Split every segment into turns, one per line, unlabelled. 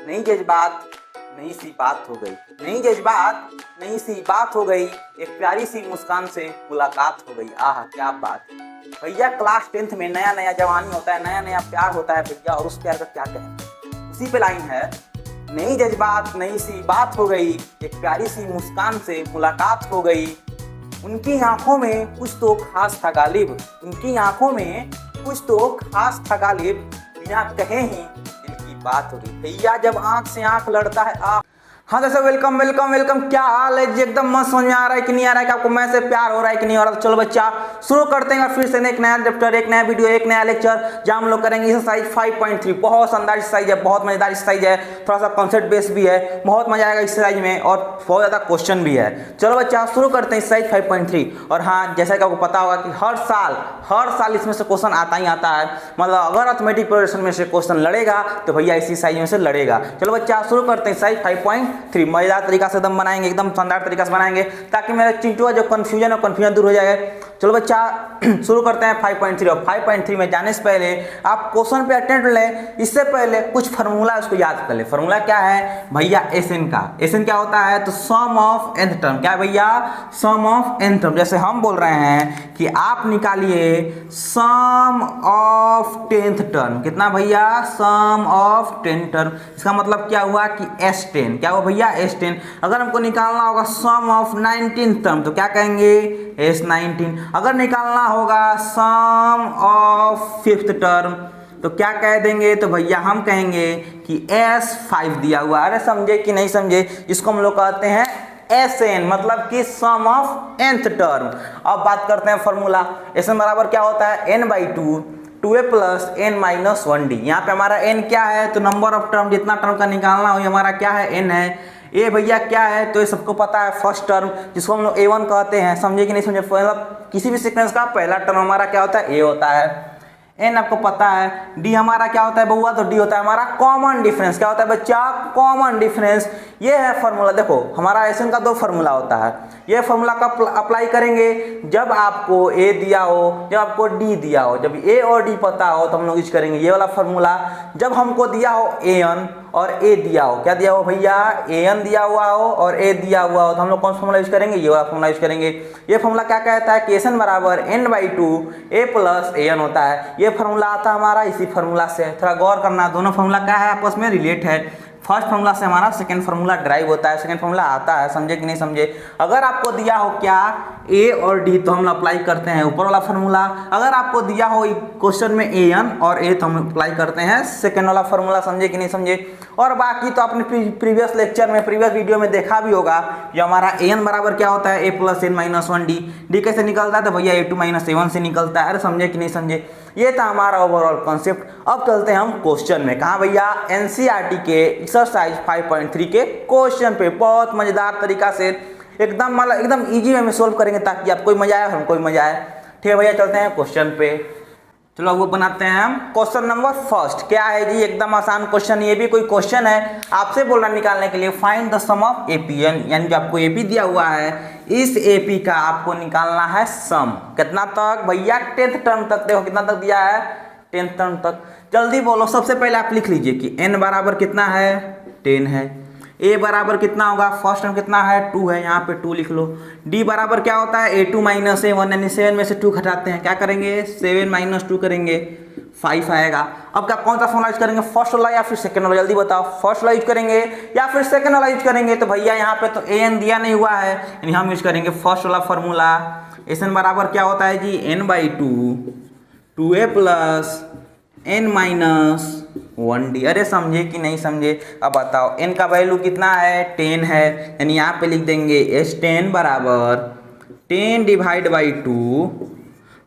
नई जज्बात नई सी बात हो गई, नई जज्बात नई सी बात हो गई, एक प्यारी सी मुस्कान से मुलाकात हो गई। आह क्या बात भैया, क्लास 10th में नया नया जवानी होता है, नया नया प्यार होता है भैया, और उस प्यार का क्या कहें। उसी पे लाइन है, नई जज्बात नई सी बात हो गई, एक प्यारी सी मुस्कान से मुलाकात हो गई। उनकी आंखों में कुछ तो खास था गालिब, उनकी आंखों में कुछ तो खास था गालिब, बिना कहे ही दिल की बात हो गई। भैया जब आंख से आंख लड़ता है हाँ जैसे वेलकम वेलकम वेलकम। क्या हाल है जी? एकदम मस्त समझ में आ रहा है कि नहीं आ रहा है कि आपको मैं से प्यार हो रहा है कि नहीं हो रहा। तो चलो बच्चा शुरू करते हैं फिर से एक नया चैप्टर, एक नया वीडियो, एक नया लेक्चर, जहाँ हम लोग करेंगे एक्सरसाइज 5.3। बहुत शानदार एक्सरसाइज है, बहुत मजेदार एक्सरसाइज है, थोड़ा सा कॉन्सेप्ट बेस भी है, बहुत मजा आएगा एक्सरसाइज में और बहुत ज्यादा क्वेश्चन भी है। चलो बच्चा शुरू करते हैं एक्सरसाइज 5.3। और हाँ, जैसा कि आपको पता होगा कि हर साल इसमें से क्वेश्चन आता ही आता है। मतलब अगर अर्थमेटिक प्रोग्रेशन में से क्वेश्चन लड़ेगा तो भैया इसी एक्सरसाइज में से लड़ेगा। चलो बच्चा शुरू करते हैं एक्सरसाइज 5.3। मजेदार तरीका से एकदम बनाएंगे, एकदम शानदार तरीका से बनाएंगे, ताकि मेरा चिंटू जो कंफ्यूजन दूर हो जाएगा। चलो बच्चा शुरू करते हैं 5.3। और 5.3 में जाने से पहले आप क्वेश्चन पे अटेंड लें, इससे पहले कुछ फार्मूला उसको याद कर ले। फार्मूला क्या है भैया? एसएन का। एसएन क्या होता है? तो सम ऑफ nth टर्म। क्या भैया? सम ऑफ nth टर्म। जैसे हम बोल रहे हैं कि आप निकालिए सम ऑफ 10th टर्म। कितना भैया? सम ऑफ 10th टर्म। इसका मतलब क्या हुआ कि S10। क्या हुआ भैया? S10। अगर हमको निकालना होगा सम ऑफ 19th टर्म तो क्या कहेंगे? S19। अगर निकालना होगा सम ऑफ 5th टर्म तो क्या कह देंगे? तो भैया हम कहेंगे कि S5 दिया हुआ। अरे समझे कि नहीं समझे? इसको हम लोग कहते हैं SN, मतलब कि सम ऑफ nth टर्म। अब बात करते हैं फॉर्मूला। SN बराबर क्या होता है? n/2 2a plus n minus 1d। यहाँ पे हमारा n क्या है? तो नंबर ऑफ टर्म, जितना टर्म का निकालना हो हमारा क्या है? n है। ए भैया क्या है? तो ये सबको पता है, फर्स्ट टर्म, जिसको हम लोग A1 कहते हैं। समझे कि नहीं समझे? मतलब किसी भी सीक्वेंस का पहला टर्म हमारा क्या होता है? A होता है। एन आपको पता है। डी हमारा क्या होता है बउआ? तो डी होता है हमारा कॉमन डिफरेंस। क्या होता है बच्चा? Common difference. ये है फॉर्मूला। देखो हमारा एसएन का 2 फार्मूला होता है। ये फार्मूला का अप्लाई करेंगे जब आपको ए दिया हो, जब आपको डी दिया हो। जब ए और डी पता हो तो हम लोग यूज करेंगे ये वाला फार्मूला। जब हमको दिया हो ए एन और ए दिया हो, क्या दिया हो भैया? ए एन दिया हुआ हो और ए दिया हुआ हो, तो हम लोग कौन सा फॉर्मूला यूज करेंगे? ये वाला फॉर्मूला यूज करेंगे। ये फॉर्मूला क्या कहता है कि एसएन बराबर n/2 a plus A N होता है। ये फार्मूला आता है हमारा इसी फार्मूला से। थोड़ा गौर करना, दोनों फार्मूला क्या है? आपस में रिलेट है। फर्स्ट फार्मूला से हमारा सेकंड फार्मूला ड्राइव होता है, सेकंड फार्मूला आता है। समझे कि नहीं समझे? अगर आपको दिया हो क्या? ए और डी, तो हम अप्लाई करते हैं ऊपर वाला फार्मूला। अगर आपको दिया हो क्वेश्चन में ए एन और ए, तो हम अप्लाई करते हैं सेकंड वाला फार्मूला। समझे कि नहीं समझे? और बाकी तो आपने प्रीवियस लेक्चर में, प्रीवियस वीडियो में देखा भी होगा। ये हमारा ए एन बराबर क्या होता है? A plus N minus 1d। D कैसे निकलता है? तो भैया A2 माइनस A1 से निकलता है। अरे समझे कि नहीं समझे? ये था हमारा ओवरऑल कॉन्सेप्ट। अब चलते हैं हम क्वेश्चन में। कहाँ भैया? एनसीईआरटी के एक्सरसाइज 5.3 के क्वेश्चन पे। बहुत मजेदार तरीका से एकदम मतलब एकदम इजी वे में सोल्व करेंगे, ताकि आपको भी मजा आए, हमको भी मजा आए। ठीक है भैया, चलते हैं क्वेश्चन पे। चलो वो बनाते हैं हम क्वेश्चन नंबर फर्स्ट। क्या है जी? एकदम आसान क्वेश्चन। ये भी कोई क्वेश्चन है, आपसे बोल रहा निकालने के लिए find the sum of AP, यानी जो आपको एपी दिया हुआ है, इस एपी का आपको निकालना है सम। कितना तक भैया? 10th टर्म तक। देखो कितना तक दिया है? 10th टर्म तक। जल्दी बोलो। सबसे पहले आप लिख लीजिए कि n बराबर कितना है? 10 है। a बराबर कितना होगा? फर्स्ट टर्म कितना है? 2 है, यहाँ पे 2 लिख लो। d बराबर क्या होता है? A2 माइनस A1, यानी 7 में से 2 घटाते हैं, क्या करेंगे? 7 माइनस 2 करेंगे, 5 आएगा। अब क्या कौन सा फॉर्मूला यूज करेंगे? फर्स्ट वाला या फिर सेकंड वाला? जल्दी बताओ, फर्स्ट वाला यूज करेंगे या फिर सेकंड वाला यूज करेंगे? तो भैया यहाँ पे तो an दिया नहीं हुआ है, यानी हम यूज करेंगे फर्स्ट वाला फॉर्मूला। एन बराबर क्या होता है जी? n/2 2a plus n minus 1d। अरे समझे कि नहीं समझे? अब बताओ n का वैल्यू कितना है? 10 है, यानी यहाँ पे लिख देंगे S10 बराबर 10 डिवाइड बाई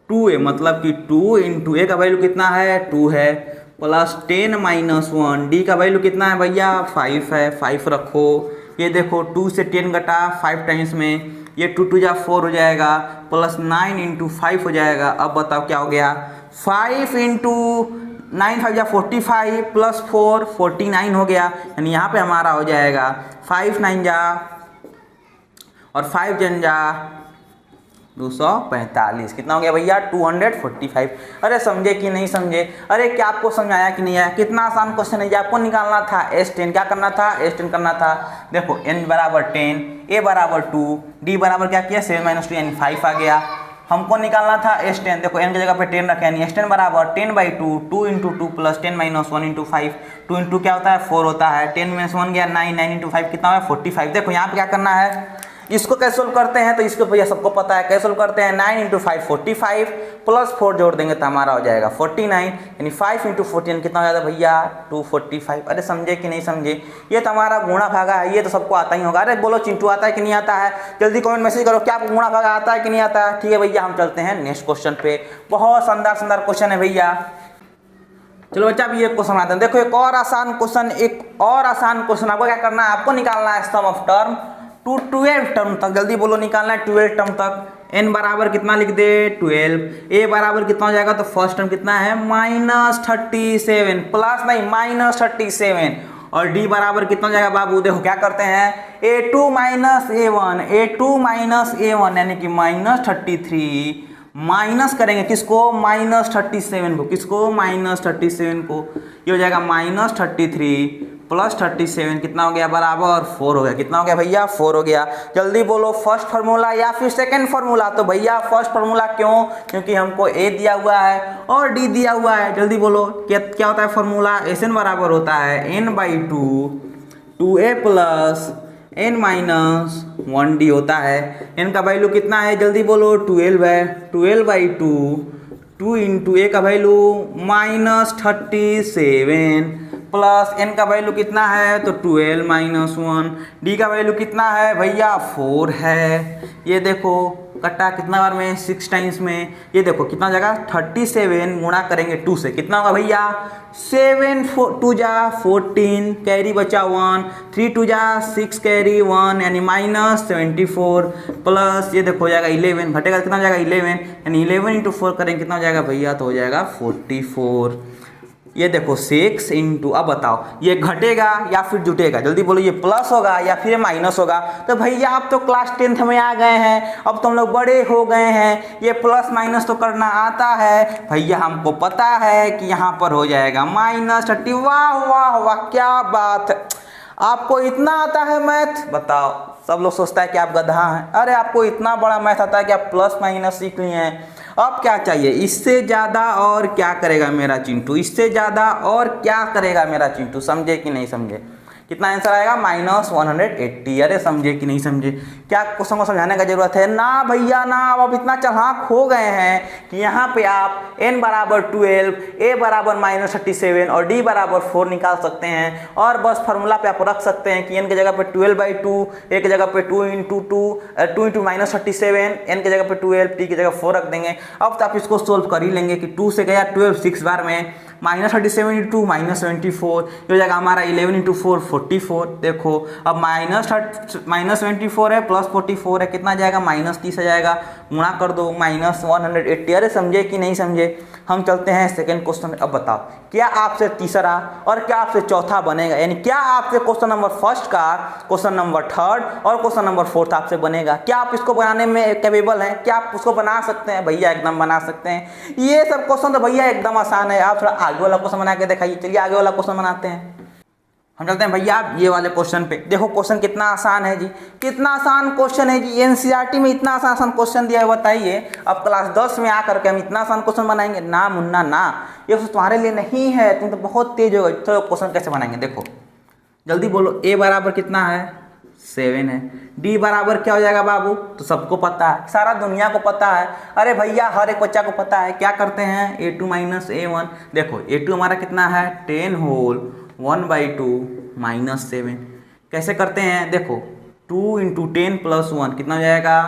2a, मतलब कि 2 इंटू a का वैल्यू कितना है? 2 है, प्लस 10 माइनस 1। d का वैल्यू कितना है भैया? 5 है, 5 रखो। ये देखो 2 से 10 घटा 5 टाइम्स में, ये 2 2 जा 4 हो जाएगा, प्लस 9 इंटू 5 हो जाएगा। अब बताओ क्या हो गया? 5 इंटू 9 5 जा 45 प्लस 4 49 हो गया, यानी यहाँ पे हमारा हो जाएगा 5 9 जा और 5 जन जा 245 कितना हो गया भैया 245। अरे समझे कि नहीं समझे? अरे क्या आपको समझ आया कि नहीं आया? कितना आसान क्वेश्चन है, ये आपको निकालना था S10। क्या करना था? S10 करना था। देखो n बराबर 10, a बराबर 2, d बराबर क्या किया 7 - 2 यानी 5 आ गया। हमको निकालना था S10। देखो n की जगह पे 10 रखे यानी S10 बराबर 10/2, 2 × 2 + 10 - 1 × 5। 2 × क्या होता है 4 होता है। 10 - 1 गया 9, 9 × 5 कितना है 45। देखो यहाँ पे क्या करना है, इसको कैसे सोल्व करते हैं तो इसको भैया सबको पता है कैसे सोल्व करते हैं। 9 × 5 45 प्लस 4 जोड़ देंगे तो हमारा हो जाएगा 49 यानी 5 × 14 कितना हो जाता है भैया 245। अरे समझे कि नहीं समझे? ये तो हमारा गुणा भागा है, ये तो सबको आता ही होगा। अरे बोलो चिंटू आता है कि नहीं आता है? जल्दी कमेंट मैसेज करो क्या आपको गुणा भागा आता है कि नहीं आता है? ठीक है भैया हम चलते हैं नेक्स्ट क्वेश्चन पे। बहुत शानदार शानदार क्वेश्चन है भैया। चलो बच्चा अभी एक क्वेश्चन आते हैं। देखो एक और आसान क्वेश्चन, एक और आसान क्वेश्चन। आपको क्या करना है, आपको निकालना है सम ऑफ टर्म टू 12 टर्म तक। जल्दी बोलो निकालना है 12 टर्म तक। n बराबर कितना लिख दे 12, a बराबर कितना हो जाएगा तो फर्स्ट टर्म कितना है -37 प्लस नहीं -37 और d बराबर कितना हो जाएगा बाबू? देखो क्या करते हैं a2 - a1 यानी कि -33 माइनस करेंगे किसको -37 को, किसको -37 को। ये हो जाएगा -33 + 37 कितना हो गया बराबर 4 हो गया। कितना हो गया भैया 4 हो गया। जल्दी बोलो फर्स्ट फार्मूला या फिर सेकंड फार्मूला? तो भैया फर्स्ट फार्मूला क्यों? क्योंकि हमको a दिया हुआ है और d दिया हुआ है। जल्दी बोलो क्या होता है फार्मूला? Sn बराबर होता है n/2 2a + n - 1d होता है। n का वैल्यू कितना है जल्दी बोलो 12 है। 12/2 2 × a का वैल्यू -37 प्लस n का वैल्यू कितना है तो 12 - 1 d का वैल्यू कितना है भैया 4 है। ये देखो कटा कितना बार में 6 टाइम्स में। ये देखो कितना जगह 37 गुणा करेंगे 2 से कितना होगा भैया 7 2 जा 14 कैरी बचा 1 3 2 जा 6 कैरी 1 यानी -74 प्लस ये देखो हो जाएगा 11 घटेगा कितना हो जाएगा 11 यानी 11 × 4 करेंगे कितना हो जाएगा भैया तो हो जाएगा 44। ये देखो 6 × अब बताओ ये घटेगा या फिर जुटेगा? जल्दी बोलो ये प्लस होगा या फिर माइनस होगा? तो भैया आप तो क्लास 10th में आ गए हैं, अब तुम लोग बड़े हो गए हैं, ये प्लस माइनस तो करना आता है भैया। हमको पता है कि यहाँ पर हो जाएगा -30। वाह वाह वाह क्या बात है, आपको इतना आता है मैथ? बताओ सब लोग सोचता है कि आप गधा हैं। अरे आपको इतना बड़ा मैथ आता है कि आप प्लस माइनस सीख लिए हैं। अब क्या चाहिए इससे ज़्यादा? और क्या करेगा मेरा चिंटू? इससे ज़्यादा और क्या करेगा मेरा चिंटू? समझे कि नहीं समझे? कितना आंसर आएगा -180। अरे समझे कि नहीं समझे? क्या क्वेश्चन को समझाने का जरूरत है? ना भैया ना। अब इतना चालाक हो गए हैं कि यहाँ पे आप n बराबर 12 a बराबर -37 और d बराबर 4 निकाल सकते हैं और बस फार्मूला पे आप रख सकते हैं कि n की जगह पे 12/2 a की जगह पे 2 × 2 -37 n की जगह पे 12 t की जगह 4 रख देंगे। अब तो आप इसको सोल्व कर ही लेंगे कि 2 से गया 12 6 बार में -37 × 2 -74 ये हो जाएगा हमारा 11 × 4 44। देखो अब -74 है प्लस 44 है कितना जाएगा -30 आ जाएगा। गुणा कर दो -180। अरे समझे कि नहीं समझे? हम चलते हैं सेकंड क्वेश्चन। अब बताओ क्या आपसे तीसरा और क्या आपसे चौथा बनेगा? यानी क्या आपसे क्वेश्चन नंबर फर्स्ट का, क्वेश्चन नंबर थर्ड और क्वेश्चन नंबर फोर्थ आपसे बनेगा? क्या आप इसको बनाने में कैपेबल हैं? क्या आप उसको बना सकते हैं? भैया एकदम बना सकते हैं। ये सब क्वेश्चन तो भैया एकदम आसान है। आप थोड़ा आगे वाला क्वेश्चन बना के दिखाइए। चलिए आगे वाला क्वेश्चन बनाते हैं। हम चलते हैं भैया ये वाले क्वेश्चन पे। देखो क्वेश्चन कितना आसान है जी, कितना आसान क्वेश्चन है जी। एनसीईआरटी में इतना आसान क्वेश्चन दिया है बताइए। अब क्लास 10 में आकर के हम इतना आसान क्वेश्चन बनाएंगे? ना मुन्ना ना, ये तुम्हारे लिए नहीं है, तुम तो बहुत तेज हो गए। चलो क्वेश्चन कैसे बनाएंगे देखो जल्दी बोलो। a बराबर कितना है 7 है। d बराबर क्या हो जाएगा बाबू? तो सबको पता है, सारा दुनिया को पता है। अरे भैया हर एक बच्चा को पता है। क्या करते हैं a2 - a1। देखो a2 हमारा कितना है 10 होल 1/2 -7 कैसे करते हैं? देखो 2 × 10 + 1 कितना हो जाएगा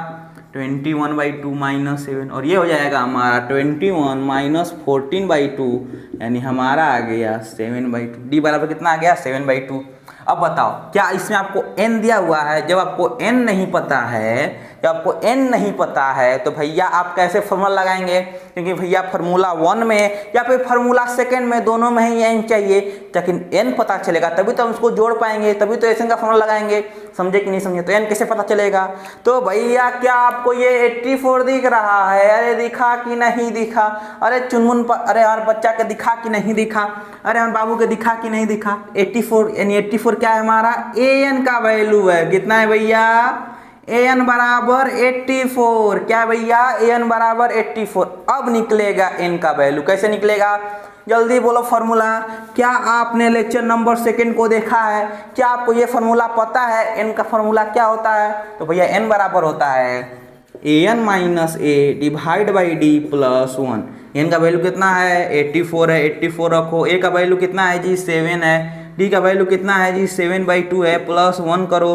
21/2 -7 और ये हो जाएगा हमारा 21 - 14/2 यानी हमारा आ गया 7/2। d बराबर कितना आ गया 7/2। अब बताओ क्या इसमें आपको n दिया हुआ है? जब आपको n नहीं पता है जब आपको n नहीं पता है तो भैया आप कैसे फॉर्मूला लगाएंगे, क्योंकि भैया फार्मूला 1 में या फिर फार्मूला 2 में दोनों में ही n चाहिए, लेकिन n पता चलेगा तभी तो हम उसको जोड़ पाएंगे, तभी तो एन का फॉर्मूला लगाएंगे। समझे कि नहीं समझे? तो n कैसे पता चलेगा? तो भैया क्या आपको ये 84 दिख रहा है? अरे दिखा कि नहीं दिखा? अरे चुनमुन अरे यार बच्चा के दिखा कि नहीं दिखा? अरे हम बाबू के दिखा कि नहीं दिखा? 84 यानी 84 क्या है हमारा? an का वैल्यू है। कितना है भैया? an बराबर 84। क्या भैया? an बराबर 84। अब निकलेगा n का वैल्यू। कैसे निकलेगा? जल्दी बोलो फॉर्मूला। क्या आपने लेक्चर नंबर 2 को देखा है? क्या आपको ये फॉर्मूला पता है n का फॉर्मूला क्या होता है? तो भैया n बराबर होता है an minus a divide by d plus 1। n का वैल्यू कितना है? 84 है। 84 रखो। a का वैल्यू कितना है जी? 7 है। d का वैल्यू कितना है जी? 7/2 है। प्लस 1 करो,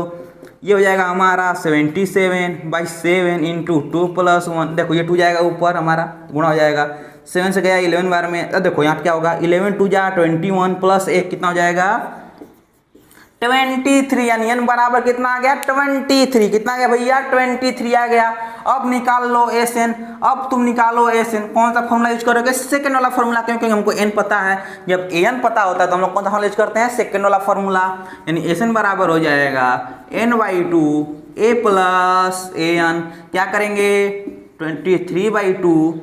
ये हो जाएगा हमारा 77/7 इंटू 2 प्लस 1। देखो ये 2 जाएगा ऊपर, हमारा गुणा हो जाएगा। 7 से गया 11 बार में। अब देखो यहाँ क्या होगा? 11 2 जा 21 प्लस 1 कितना हो जाएगा? 23। यानी n बराबर कितना आ गया? 23। कितना आ गया भैया? 23 आ गया। अब निकाल लो SN। अब तुम निकालो SN। कौन सा फॉर्मूला यूज करोगे? सेकंड वाला फॉर्मूला, क्योंकि हमको n पता है। जब an पता होता है तो हम लोग कौन सा फॉर्मूला यूज करते हैं? सेकंड वाला फॉर्मूला। यानी SN बराबर हो जाएगा n/2 a प्लस an। क्या करेंगे? 23/2।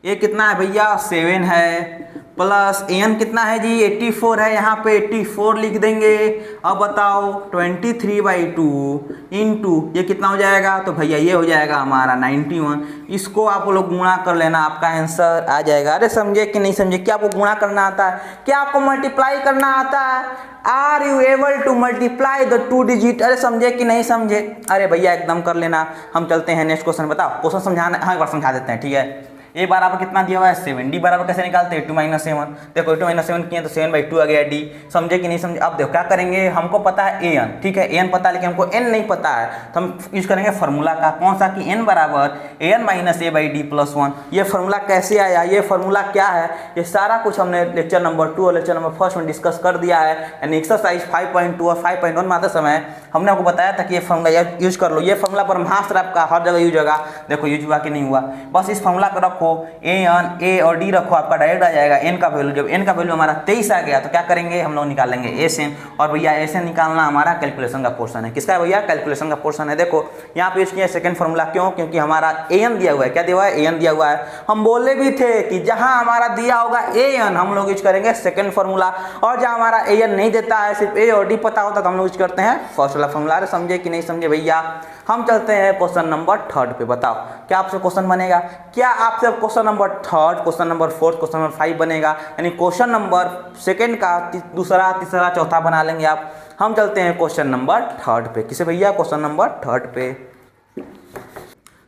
ये कितना है भैया? 7 है। प्लस an कितना है जी? 84 है। यहाँ पे 84 लिख देंगे। अब बताओ 23/2 इंटू ये कितना हो जाएगा? तो भैया ये हो जाएगा हमारा 91। इसको आप लोग गुणा कर लेना, आपका आंसर आ जाएगा। अरे समझे कि नहीं समझे? क्या आपको गुणा करना आता है? क्या आपको मल्टीप्लाई करना आता है? Are you able to multiply the 2 digit? अरे समझे कि नहीं समझे? अरे भैया एकदम कर लेना। हम चलते हैं नेक्स्ट क्वेश्चन। बताओ क्वेश्चन समझाना। हाँ एक बार समझा देते हैं, ठीक है। a बराबर कितना दिया हुआ है? 7। d बराबर कैसे निकालते हैं? 2 - 7। देखो 2 - 7 किए तो 7/2 आ गया d। समझे कि नहीं समझे? अब देखो क्या करेंगे, हमको पता है an, ठीक है, an पता है, लेकिन हमको n नहीं पता है, तो हम यूज करेंगे फार्मूला का। कौन सा? कि n बराबर an माइनस a/d प्लस 1। ये फार्मूला कैसे आया? ये फार्मूला क्या है? ये सारा कुछ हमने लेक्चर नंबर 2 और लेक्चर नंबर 1 में डिस्कस कर दिया है। यानी एक्सरसाइज 5.2 और 5.1 में आते समय हमने आपको बताया था कि ये फार्मूला यूज कर लो। ये फार्मूला ब्रह्मास्त्र आपका हर जगह यूज होगा। देखो यूज हुआ कि नहीं हुआ? बस इस फार्मूला को रखो, an a और d रखो, आपका डायरेक्ट आ जाएगा n का वैल्यू। जब n का वैल्यू हमारा 23 आ गया तो क्या करेंगे? हम लोग निकालेंगे SN। और भैया SN निकालना हमारा कैलकुलेशन का पोर्शन है। किसका है भैया? कैलकुलेशन का पोर्शन है। देखो यहाँ पे यूज किया सेकंड फार्मूला। क्यों? क्योंकि हमारा an दिया हुआ है। क्या दिया हुआ है? an दिया हुआ है। हम बोले भी थे कि जहां हमारा दिया होगा an हम लोग यूज करेंगे सेकंड फार्मूला, और जहां हमारा an नहीं देता है, सिर्फ a और d पता होता तो हम लोग यूज करते हैं फर्स्ट वाला फार्मूला। अरे समझे कि नहीं समझे भैया? हम चलते हैं क्वेश्चन नंबर 3 पे। बताओ क्या आपसे क्वेश्चन बनेगा? क्या आपसे question number 3, question number 4, question number 5 बनेगा? यानी क्वेश्चन नंबर 2 का दूसरा, तीसरा, चौथा बना लेंगे आप। हम चलते हैं क्वेश्चन नंबर 3 पे। किसे भैया? क्वेश्चन नंबर 3 पे।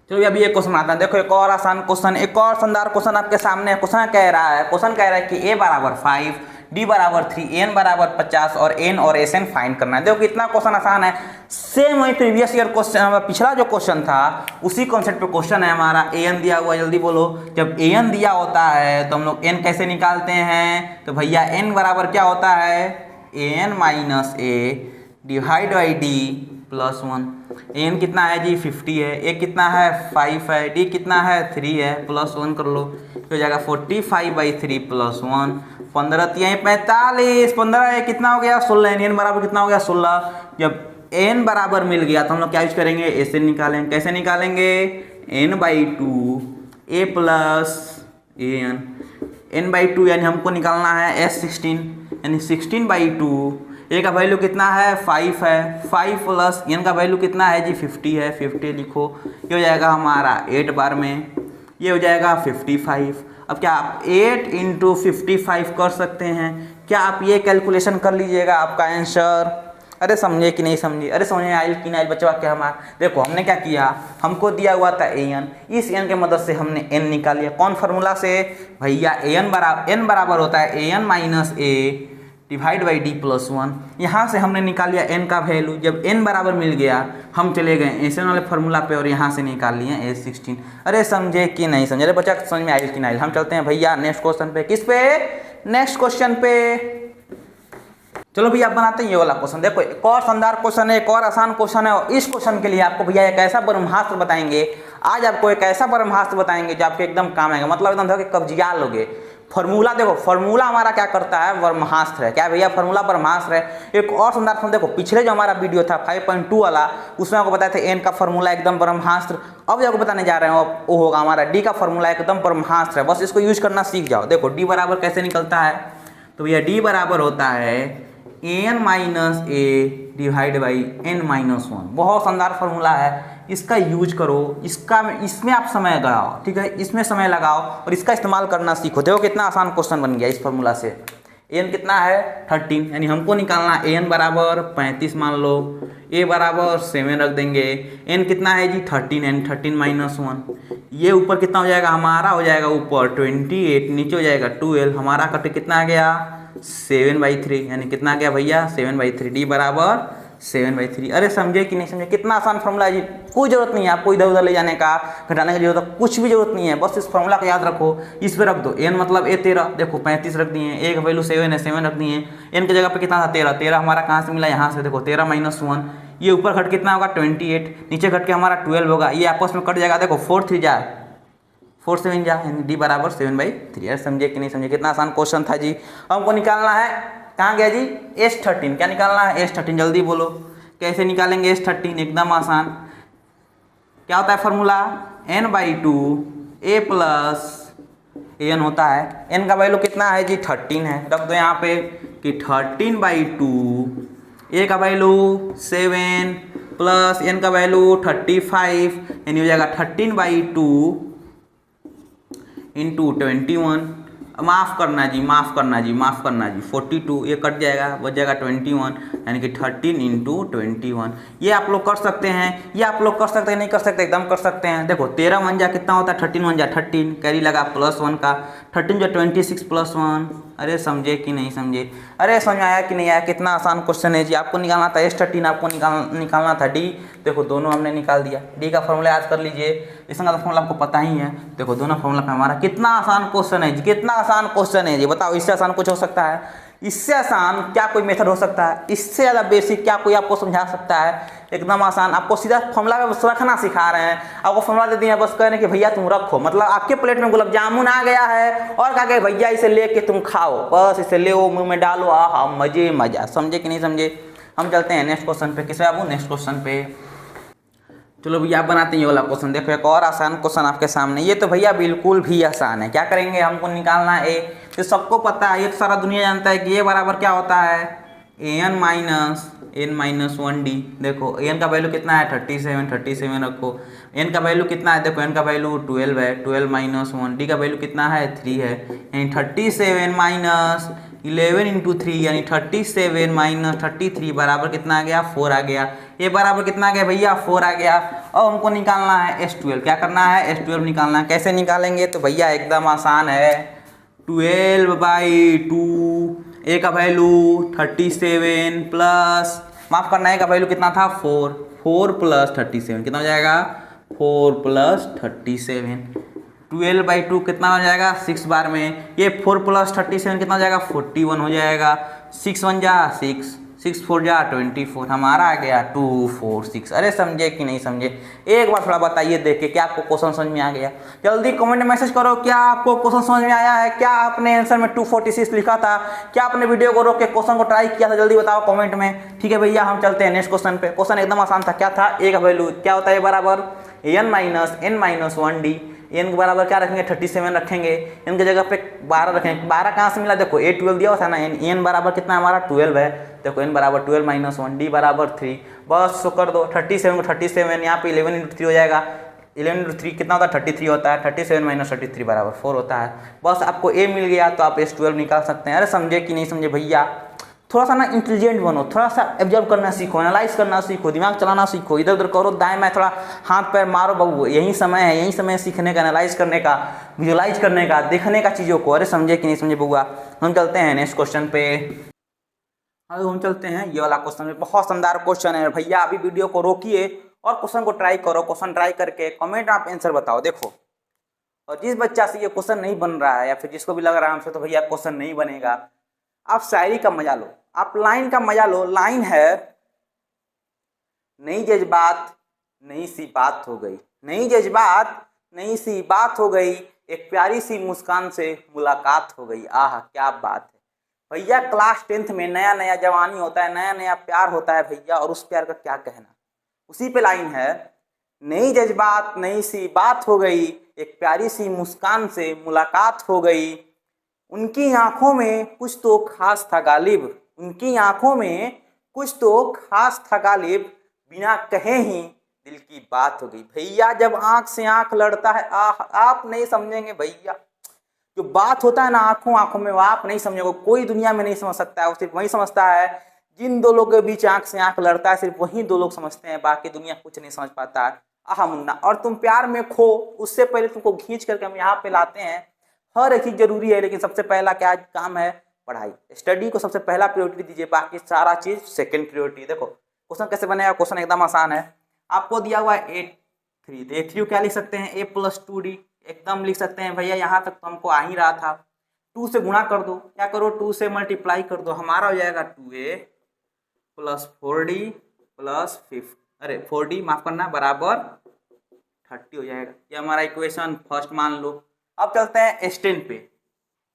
चलो अभी एक क्वेश्चन आता है। देखो एक और आसान क्वेश्चन, एक और शानदार क्वेश्चन आपके सामने है। क्वेश्चन कह रहा है कि a बराबर 5, d बराबर 3, n बराबर 50 और n और SN फाइंड करना है। देखो कितना क्वेश्चन आसान है। सेम वही प्रीवियस ईयर क्वेश्चन, पिछला जो क्वेश्चन था उसी कॉन्सेप्ट पे क्वेश्चन है हमारा। an दिया हुआ है, जल्दी बोलो। जब an दिया होता है तो हम लोग n कैसे निकालते हैं? तो भैया n बराबर क्या होता है? an minus a divide by d plus 1। an कितना है जी? 50 है। a कितना है? 5 है। d कितना है? 3 है। प्लस 1 कर लो, हो जाएगा 45/3 प्लस 1। 15 3 45, 15 कितना हो गया? 16। n बराबर कितना हो गया? 16। जब n बराबर मिल गया तो हम लोग क्या यूज करेंगे? SN निकालेंगे। कैसे निकालेंगे? n/2 a plus an। n/2 यानी हमको निकालना है S16, यानी 16/2। a का वैल्यू कितना है? 5 है। 5 प्लस n का वैल्यू कितना है जी? 50 है। 50 लिखो, ये हो जाएगा हमारा 8 बार में, ये हो जाएगा 55। अब क्या आप 8 × 55 कर सकते हैं? क्या आप ये कैलकुलेशन कर लीजिएगा, आपका आंसर। अरे समझे कि नहीं समझे? अरे समझे आइल कि नहीं आइल बच्चा? क्या हमारा देखो हमने क्या किया, हमको दिया हुआ था an, इस n के मदद से हमने n निकाल लिया। कौन फार्मूला से? भैया n बराबर होता है an minus a divide by d plus 1। यहाँ से हमने निकाल लिया n का वैल्यू। जब n बराबर मिल गया हम चले गए SN वाले फार्मूला पे और यहाँ से निकाल लिए S16। अरे समझे कि नहीं समझे? अरे बच्चा समझ में आइल कि नहीं? हम चलते हैं भैया नेक्स्ट क्वेश्चन पे। किस पे? नेक्स्ट क्वेश्चन पे। चलो भैया आप बनाते हैं ये वाला क्वेश्चन। देखो एक और शानदार क्वेश्चन है, एक और आसान क्वेश्चन है, और इस क्वेश्चन के लिए आपको भैया एक ऐसा ब्रह्मास्त्र बताएंगे। आज आपको एक ऐसा ब्रह्मास्त्र बताएंगे जो आपके एकदम काम आएगा, मतलब एकदम देखो कि कब्जिया लोगे। फॉर्मूला देखो, फॉर्मूला हमारा क्या करता है, ब्रह्मास्त्र है। क्या भैया, फॉर्मूला ब्रह्मास्त्र है। एक और शानदार फॉर्मूला देखो, पिछले जो हमारा वीडियो था 5.2 वाला, उसमें आपको बताए थे एन का फॉर्मूला एकदम ब्रह्मास्त्र। अब जो आपको बताने जा रहे हैं वो होगा हमारा डी का फॉर्मूला एकदम ब्रह्मास्त्र है। बस इसको यूज करना सीख जाओ। देखो डी बराबर कैसे निकलता है, तो भैया डी बराबर होता है n minus a divide by n minus 1। बहुत शानदार फॉर्मूला है, इसका यूज करो, इसमें आप समय लगाओ, ठीक है, इसमें समय लगाओ और इसका इस्तेमाल करना सीखो। देखो कितना आसान क्वेश्चन बन गया इस फॉर्मूला से। एन कितना है 13, यानी हमको निकालना एन बराबर 35 मान लो, ए बराबर 7 रख देंगे। एन कितना है जी 13, यानी 13 माइनस 1। ये ऊपर कितना हो जाएगा, हमारा हो जाएगा ऊपर 28, नीचे हो जाएगा 12, हमारा कट कितना आ गया 7/3, यानी कितना आ गया भैया 7/3। डी बराबर 7/3। अरे समझे कि नहीं समझे, कितना आसान फॉर्मूला है जी। कोई जरूरत नहीं है आपको इधर उधर ले जाने का, घटाने की जरूरत, कुछ भी जरूरत नहीं है। बस इस फॉर्मूला को याद रखो, इस पे रख दो। एन मतलब ए 13, देखो 35 रख दिए, ए का वैल्यू 7 है, 7 रख दिए। एन की जगह पे कितना था 13, 13 हमारा कहाँ से मिला, यहाँ से। देखो 13 माइनस 1, ये ऊपर घट कितना होगा 28, नीचे घट के हमारा 12 होगा। ये आपस में कट जाएगा, देखो 4 3 जा 4 7 जा, यानी डी बराबर 7/3। यार समझे कि नहीं समझे, कितना आसान क्वेश्चन था जी। हमको निकालना है, कहाँ गया जी S13। क्या निकालना है S13, जल्दी बोलो कैसे निकालेंगे S13, एकदम आसान। क्या होता है formula, n/2 a plus N होता है। एन का वैल्यू कितना है जी 13 है, रख दो यहाँ पे कि 13/2, ए का वैल्यू 7 प्लस एन का वैल्यू 35, यानी हो जाएगा 13/2 इंटू 21। माफ़ करना जी, माफ़ करना जी, माफ़ करना जी, 42 ये कट जाएगा, बच जाएगा 21, यानी कि 13 इंटू 21। ये आप लोग कर सकते हैं, ये आप लोग कर सकते हैं, नहीं कर सकते एकदम कर सकते हैं। देखो 13 1 जा कितना होता है, 13 1 जा 13, कैरी लगा +1 का, 13 जो 26 + 1। अरे समझे कि नहीं समझे, अरे समझ आया कि नहीं आया, कितना आसान क्वेश्चन है जी। आपको निकालना था S13, आपको निकालना था डी। देखो दोनों हमने निकाल दिया। डी का फॉर्मूला याद कर लीजिए, इसका तो फॉर्मूला आपको पता ही है। देखो दोनों फॉर्मूला पे हमारा कितना आसान क्वेश्चन है जी, कितना आसान क्वेश्चन है जी। बताओ इससे आसान कुछ हो सकता है, इससे आसान क्या कोई मेथड हो सकता है, इससे ज़्यादा बेसिक क्या कोई आपको समझा सकता है। एकदम आसान, आपको सीधा फॉर्मूला में बस रखना सिखा रहे हैं। आपको फॉर्मूला दे दिए, बस कह रहे हैं कि भैया तुम रखो, मतलब आपके प्लेट में गुलाब जामुन आ गया है और कहा कि भैया इसे लेके तुम खाओ, बस इसे ले मुंह में डालो, आहा मजे मजा। समझे कि नहीं समझे। हम चलते हैं नेक्स्ट क्वेश्चन पे। किस बाबू नेक्स्ट क्वेश्चन पे, चलो भैया आप बनाते हैं ये वाला क्वेश्चन। देखो एक और आसान क्वेश्चन आपके सामने, ये तो भैया बिल्कुल भी आसान है। क्या करेंगे, हमको निकालना है ए, तो सबको पता है, ये तो सारा दुनिया जानता है कि ए बराबर क्या होता है n माइनस 1d। देखो n का वैल्यू कितना है 37 रखो। n का वैल्यू कितना है, देखो n का वैल्यू 12 है, 12 माइनस 1, d का वैल्यू कितना है 3 है, यानी 37 माइनस 11 इंटू 3, यानी 37 माइनस 33 बराबर कितना आ गया 4 आ गया। ये बराबर कितना आ गया भैया 4 आ गया। अब हमको निकालना है S12। क्या करना है S12 निकालना है। कैसे निकालेंगे, तो भैया एकदम आसान है, 12/2, ए का वैल्यू 37 प्लस, माफ करना है का वैल्यू कितना था 4, 4 प्लस 37 कितना हो जाएगा 4 प्लस 37, 12/2 कितना हो जाएगा 6 बार में। ये 4 प्लस 37 कितना हो जाएगा 41 हो जाएगा। 6 1 जा 6, 6 4 जा 24, हमारा आ गया 246। अरे समझे कि नहीं समझे, एक बार थोड़ा बताइए देख के क्या आपको क्वेश्चन समझ में आ गया। जल्दी कमेंट में मैसेज करो, क्या आपको क्वेश्चन समझ में आया है, क्या आपने आंसर में 246 लिखा था, क्या आपने वीडियो को रोक के क्वेश्चन को ट्राई किया था, जल्दी बताओ कमेंट में। ठीक है भैया हम चलते हैं नेक्स्ट क्वेश्चन पे। क्वेश्चन एकदम आसान था, क्या था ए का वैल्यू क्या होता है बराबर n-1d। एन के बराबर क्या रखेंगे 37 रखेंगे, एन की जगह पे 12 रखेंगे। 12 कहाँ से मिला, देखो ए 12 दिया हुआ था ना, एन बराबर कितना हमारा 12 है। देखो एन बराबर 12 माइनस 1, डी बराबर 3, बस सो कर दो 37 को 37, यहाँ पे 11 इंटू 3 हो जाएगा। 11 इंटू 3 कितना होता है 33 होता है, 37 माइनस 33 बराबर 4 होता है। बस आपको ए मिल गया तो आप S12 निकाल सकते हैं। अरे समझे कि नहीं समझे भैया, थोड़ा सा ना इंटेलिजेंट बनो, थोड़ा सा एब्जॉर्व करना सीखो, एनालाइज करना सीखो, दिमाग चलाना सीखो, इधर उधर करो दाएं मैं थोड़ा हाथ पैर मारो बाबू, यही समय है, यही समय सीखने का, एनालाइज करने का, विजुअलाइज करने का, देखने का चीज़ों को। अरे समझे कि नहीं समझे बउआ। हम चलते हैं नेक्स्ट क्वेश्चन पे। अब हम चलते हैं ये वाला क्वेश्चन में, बहुत शानदार क्वेश्चन है भैया। अभी वीडियो को रोकिए और क्वेश्चन को ट्राई करो, क्वेश्चन ट्राई करके कमेंट आप आंसर बताओ। देखो, और जिस बच्चा से ये क्वेश्चन नहीं बन रहा है या फिर जिसको भी लग रहा है हमसे तो भैया क्वेश्चन नहीं बनेगा, आप शायरी का मजा लो, आप लाइन का मजा लो। लाइन है, नई जज्बात नई सी बात हो गई, नई जज्बात नई सी बात हो गई, एक प्यारी सी मुस्कान से मुलाकात हो गई। आह क्या बात है भैया। क्लास 10th में नया नया जवानी होता है, नया नया प्यार होता है भैया, और उस प्यार का क्या कहना। उसी पे लाइन है, नई जज्बात नई सी बात हो गई, एक प्यारी सी मुस्कान से मुलाकात हो गई। उनकी आंखों में कुछ तो खास था गालिब, उनकी आंखों में कुछ तो खास था गालिब, बिना कहे ही दिल की बात हो गई। भैया जब आंख से आंख लड़ता है, आप नहीं समझेंगे भैया। जो बात होता है ना आंखों आंखों में, वो आप नहीं समझोगे, कोई दुनिया में नहीं समझ सकता है। वो सिर्फ वही समझता है जिन दो लोगों के बीच आंख से आंख लड़ता है, सिर्फ वही दो लोग समझते हैं, बाकी दुनिया कुछ नहीं समझ पाता है। आहा मुन्ना, और तुम प्यार में खो, उससे पहले तुमको खींच करके हम यहाँ पे लाते हैं। हर एक चीज जरूरी है, लेकिन सबसे पहला क्या काम है, पढ़ाई। स्टडी को सबसे पहला प्रायोरिटी दीजिए, बाकी सारा चीज सेकंड प्रायोरिटी। देखो क्वेश्चन कैसे बनेगा, क्वेश्चन एकदम आसान है। आपको दिया हुआ है A3, तो A3 क्या लिख सकते हैं, A+2D एकदम लिख सकते हैं भैया। यहाँ तक तो हमको आ ही रहा था। 2 से गुणा कर दो, क्या करो 2 से मल्टीप्लाई कर दो, हमारा हो जाएगा 2A + 4D + 4D माफ करना बराबर 30 हो जाएगा। ये हमारा इक्वेशन फर्स्ट मान लो। अब चलते हैं S10 पे।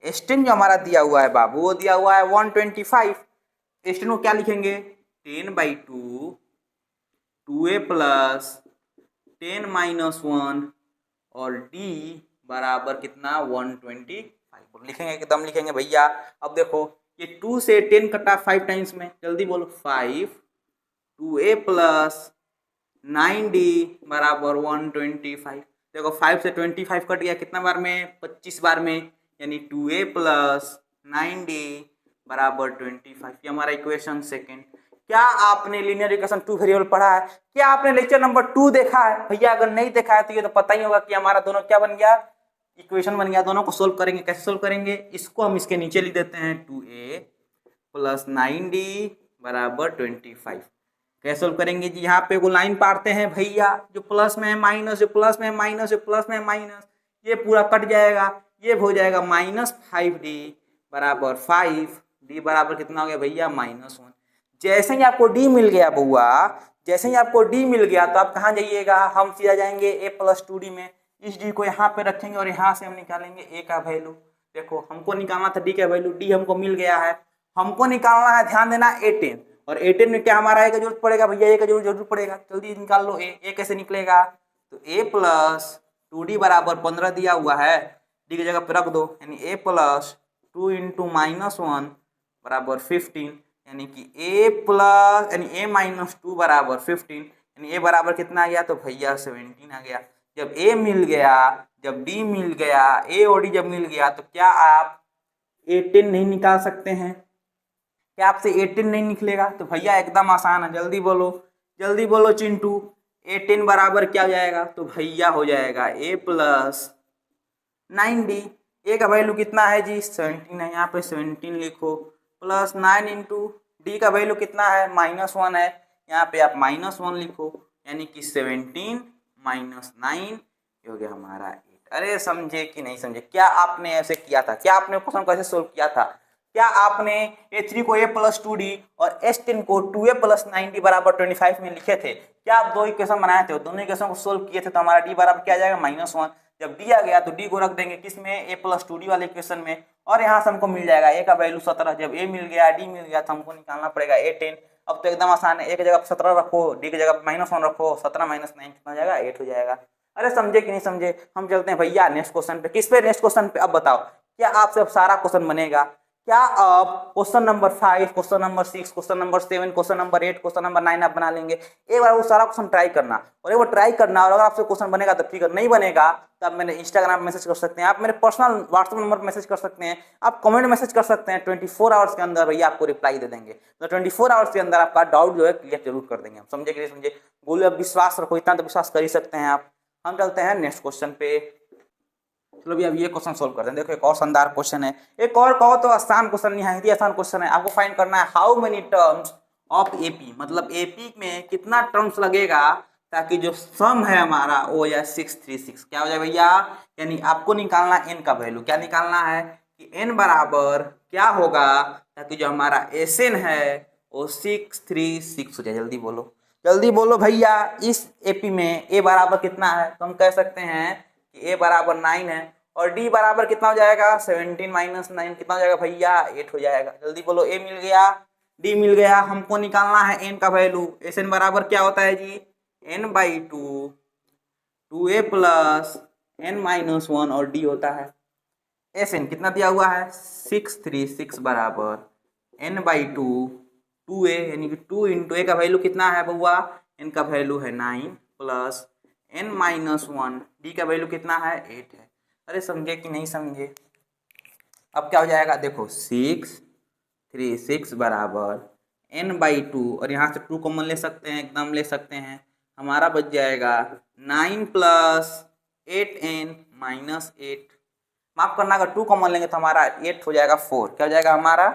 S10 जो हमारा दिया हुआ है बाबू, वो दिया हुआ है 125। S10 को क्या लिखेंगे, 10/2 2A + 10 - 1 और D बराबर कितना 125 लिखेंगे, एकदम लिखेंगे भैया। अब देखो ये 2 से 10 कटा 5 टाइम्स में, जल्दी बोलो 5, 2A + 9D बराबर 125। देखो 5 से 25 कट गया, कितना बार में, 25 बार में, यानी 2A + 9D बराबर 25। ये हमारा इक्वेशन सेकेंड। क्या आपने लीनियर इक्वेशन 2 वेरिएबल पढ़ा है? क्या आपने लेक्चर नंबर 2 देखा है? भैया अगर नहीं देखा है तो ये तो पता ही होगा कि हमारा दोनों क्या बन गया, इक्वेशन बन गया। दोनों को सोल्व करेंगे, कैसे सोल्व करेंगे, इसको हम इसके नीचे लिख देते हैं, 2A + 9D बराबर 25। कैसे सोल्व करेंगे जी, यहाँ पे वो लाइन पाड़ते हैं भैया, जो प्लस में है माइनस, जो प्लस में है माइनस, जो प्लस में है माइनस, ये पूरा कट जाएगा, ये हो जाएगा -5D बराबर 5D बराबर कितना हो गया भैया, -1। जैसे ही आपको D मिल गया बुआ, जैसे ही आपको D मिल गया तो आप कहाँ जाइएगा, हम सीधा जाएंगे A+2D में। इस D को यहाँ पे रखेंगे और यहाँ से हम निकालेंगे A का वैल्यू। देखो हमको निकालना था D का वैल्यू, D हमको मिल गया है। हमको निकालना है, ध्यान देना, A10। और A10 में क्या हमारा A का जरूरत पड़ेगा भैया, A का जरूरत पड़ेगा, जल्दी निकाल लो। A कैसे निकलेगा, तो A + 2D बराबर 15 दिया हुआ है, D की जगह पे रख दो, यानी A + 2 × -1 बराबर 15, यानी कि A - 2 बराबर 15, यानी A बराबर कितना आ गया, तो भैया 17 आ गया। जब A मिल गया, जब D मिल गया, A और D जब मिल गया, तो क्या आप A10 नहीं निकाल सकते हैं? क्या आपसे 18 नहीं निकलेगा? तो भैया एकदम आसान है, जल्दी बोलो चिंटू। 18 बराबर क्या हो जाएगा, तो भैया हो जाएगा A + 9D। A का वैल्यू कितना है जी, 17 है, यहाँ पे 17 लिखो, + 9 × D का वैल्यू कितना है, -1 है, यहाँ पे आप -1 लिखो, यानी कि 17 - 9 हो गया हमारा 8। अरे समझे कि नहीं समझे? क्या आपने ऐसे किया था? क्या आपने क्वेश्चन कैसे सोल्व किया था? क्या आपने A3 को A+2D और S10 को 2A + 9D बराबर 25 में लिखे थे? क्या आप दो इक्वेशन बनाए थे, दोनों इक्वेशन को सोल्व किए थे, तो हमारा D बराबर क्या आ जाएगा, -1। जब D आ गया तो D को रख देंगे किस में, A+2D वाले इक्वेशन में, और यहाँ से हमको मिल जाएगा A का वैल्यू 17। जब A मिल गया, D मिल गया, तो हमको निकालना पड़ेगा A10। अब तो एकदम आसान है, A की जगह 17 रखो, D की जगह -1 रखो, 17 - 9 कितना हो जाएगा, 8 हो जाएगा। अरे समझे कि नहीं समझे? हम चलते हैं भैया नेक्स्ट क्वेश्चन पे। किस पे, नेक्स्ट क्वेश्चन पे। अब बताओ, क्या आपसे अब सारा क्वेश्चन बनेगा? क्या आप question number 5, question number 6, question number 7, question number 8, question number 9 आप बना लेंगे? एक बार वो सारा क्वेश्चन ट्राई करना, और एक बार ट्राई करना, और अगर आपसे क्वेश्चन बनेगा तो ठीक है, नहीं बनेगा तो आप मेरे इंस्टाग्राम पे मैसेज कर सकते हैं, आप मेरे पर्सनल व्हाट्सएप नंबर पर मैसेज कर सकते हैं, आप कमेंट मैसेज कर सकते हैं। 24 आवर्स के अंदर भैया आपको रिप्लाई दे देंगे। तो 24 आवर्स के अंदर आपका डाउट जो है क्लियर जरूर कर देंगे हम। समझे कि नहीं समझे? बोलो अब विश्वास रखो, इतना तो विश्वास कर ही सकते हैं आप। हम चलते हैं नेक्स्ट क्वेश्चन पे। चलो भी अब ये क्वेश्चन सोल्व करते हैं। देखो एक और शानदार क्वेश्चन है, एक और कहो तो आसान क्वेश्चन, निहायत ही आसान क्वेश्चन है। आपको फाइंड करना है how many terms of AP, मतलब एपी में कितना टर्म्स लगेगा ताकि जो सम है हमारा वो या 636 क्या हो जाए भैया, यानी आपको निकालना एन का वैल्यू। क्या निकालना है, कि n बराबर क्या होगा, ताकि जो हमारा Sn है वो 636 हो जाए। जल्दी बोलो भैया। इस एपी में a बराबर कितना है, तो हम कह सकते हैं कि a बराबर 9 है, और d बराबर कितना हो जाएगा, 17 माइनस 9 कितना हो जाएगा भैया, 8 हो जाएगा। जल्दी बोलो, a मिल गया, d मिल गया। हमको निकालना है n का वैल्यू। Sn बराबर क्या होता है जी, n/2 2a प्लस n-1 और d होता है। Sn कितना दिया हुआ है, 636 बराबर n/2 2a, यानी कि 2 इंटू a का वैल्यू कितना है बउआ, n का वैल्यू है 9 प्लस n-1 d का वैल्यू कितना है, 8 है। अरे समझे कि नहीं समझे। अब क्या हो जाएगा, देखो 636 बराबर n/2, और यहाँ से 2 कॉमन ले सकते हैं, एकदम ले सकते हैं। हमारा बच जाएगा 9 प्लस 8n-8, माफ करना, अगर 2 कॉमन लेंगे तो हमारा 8 हो जाएगा 4। क्या हो जाएगा हमारा,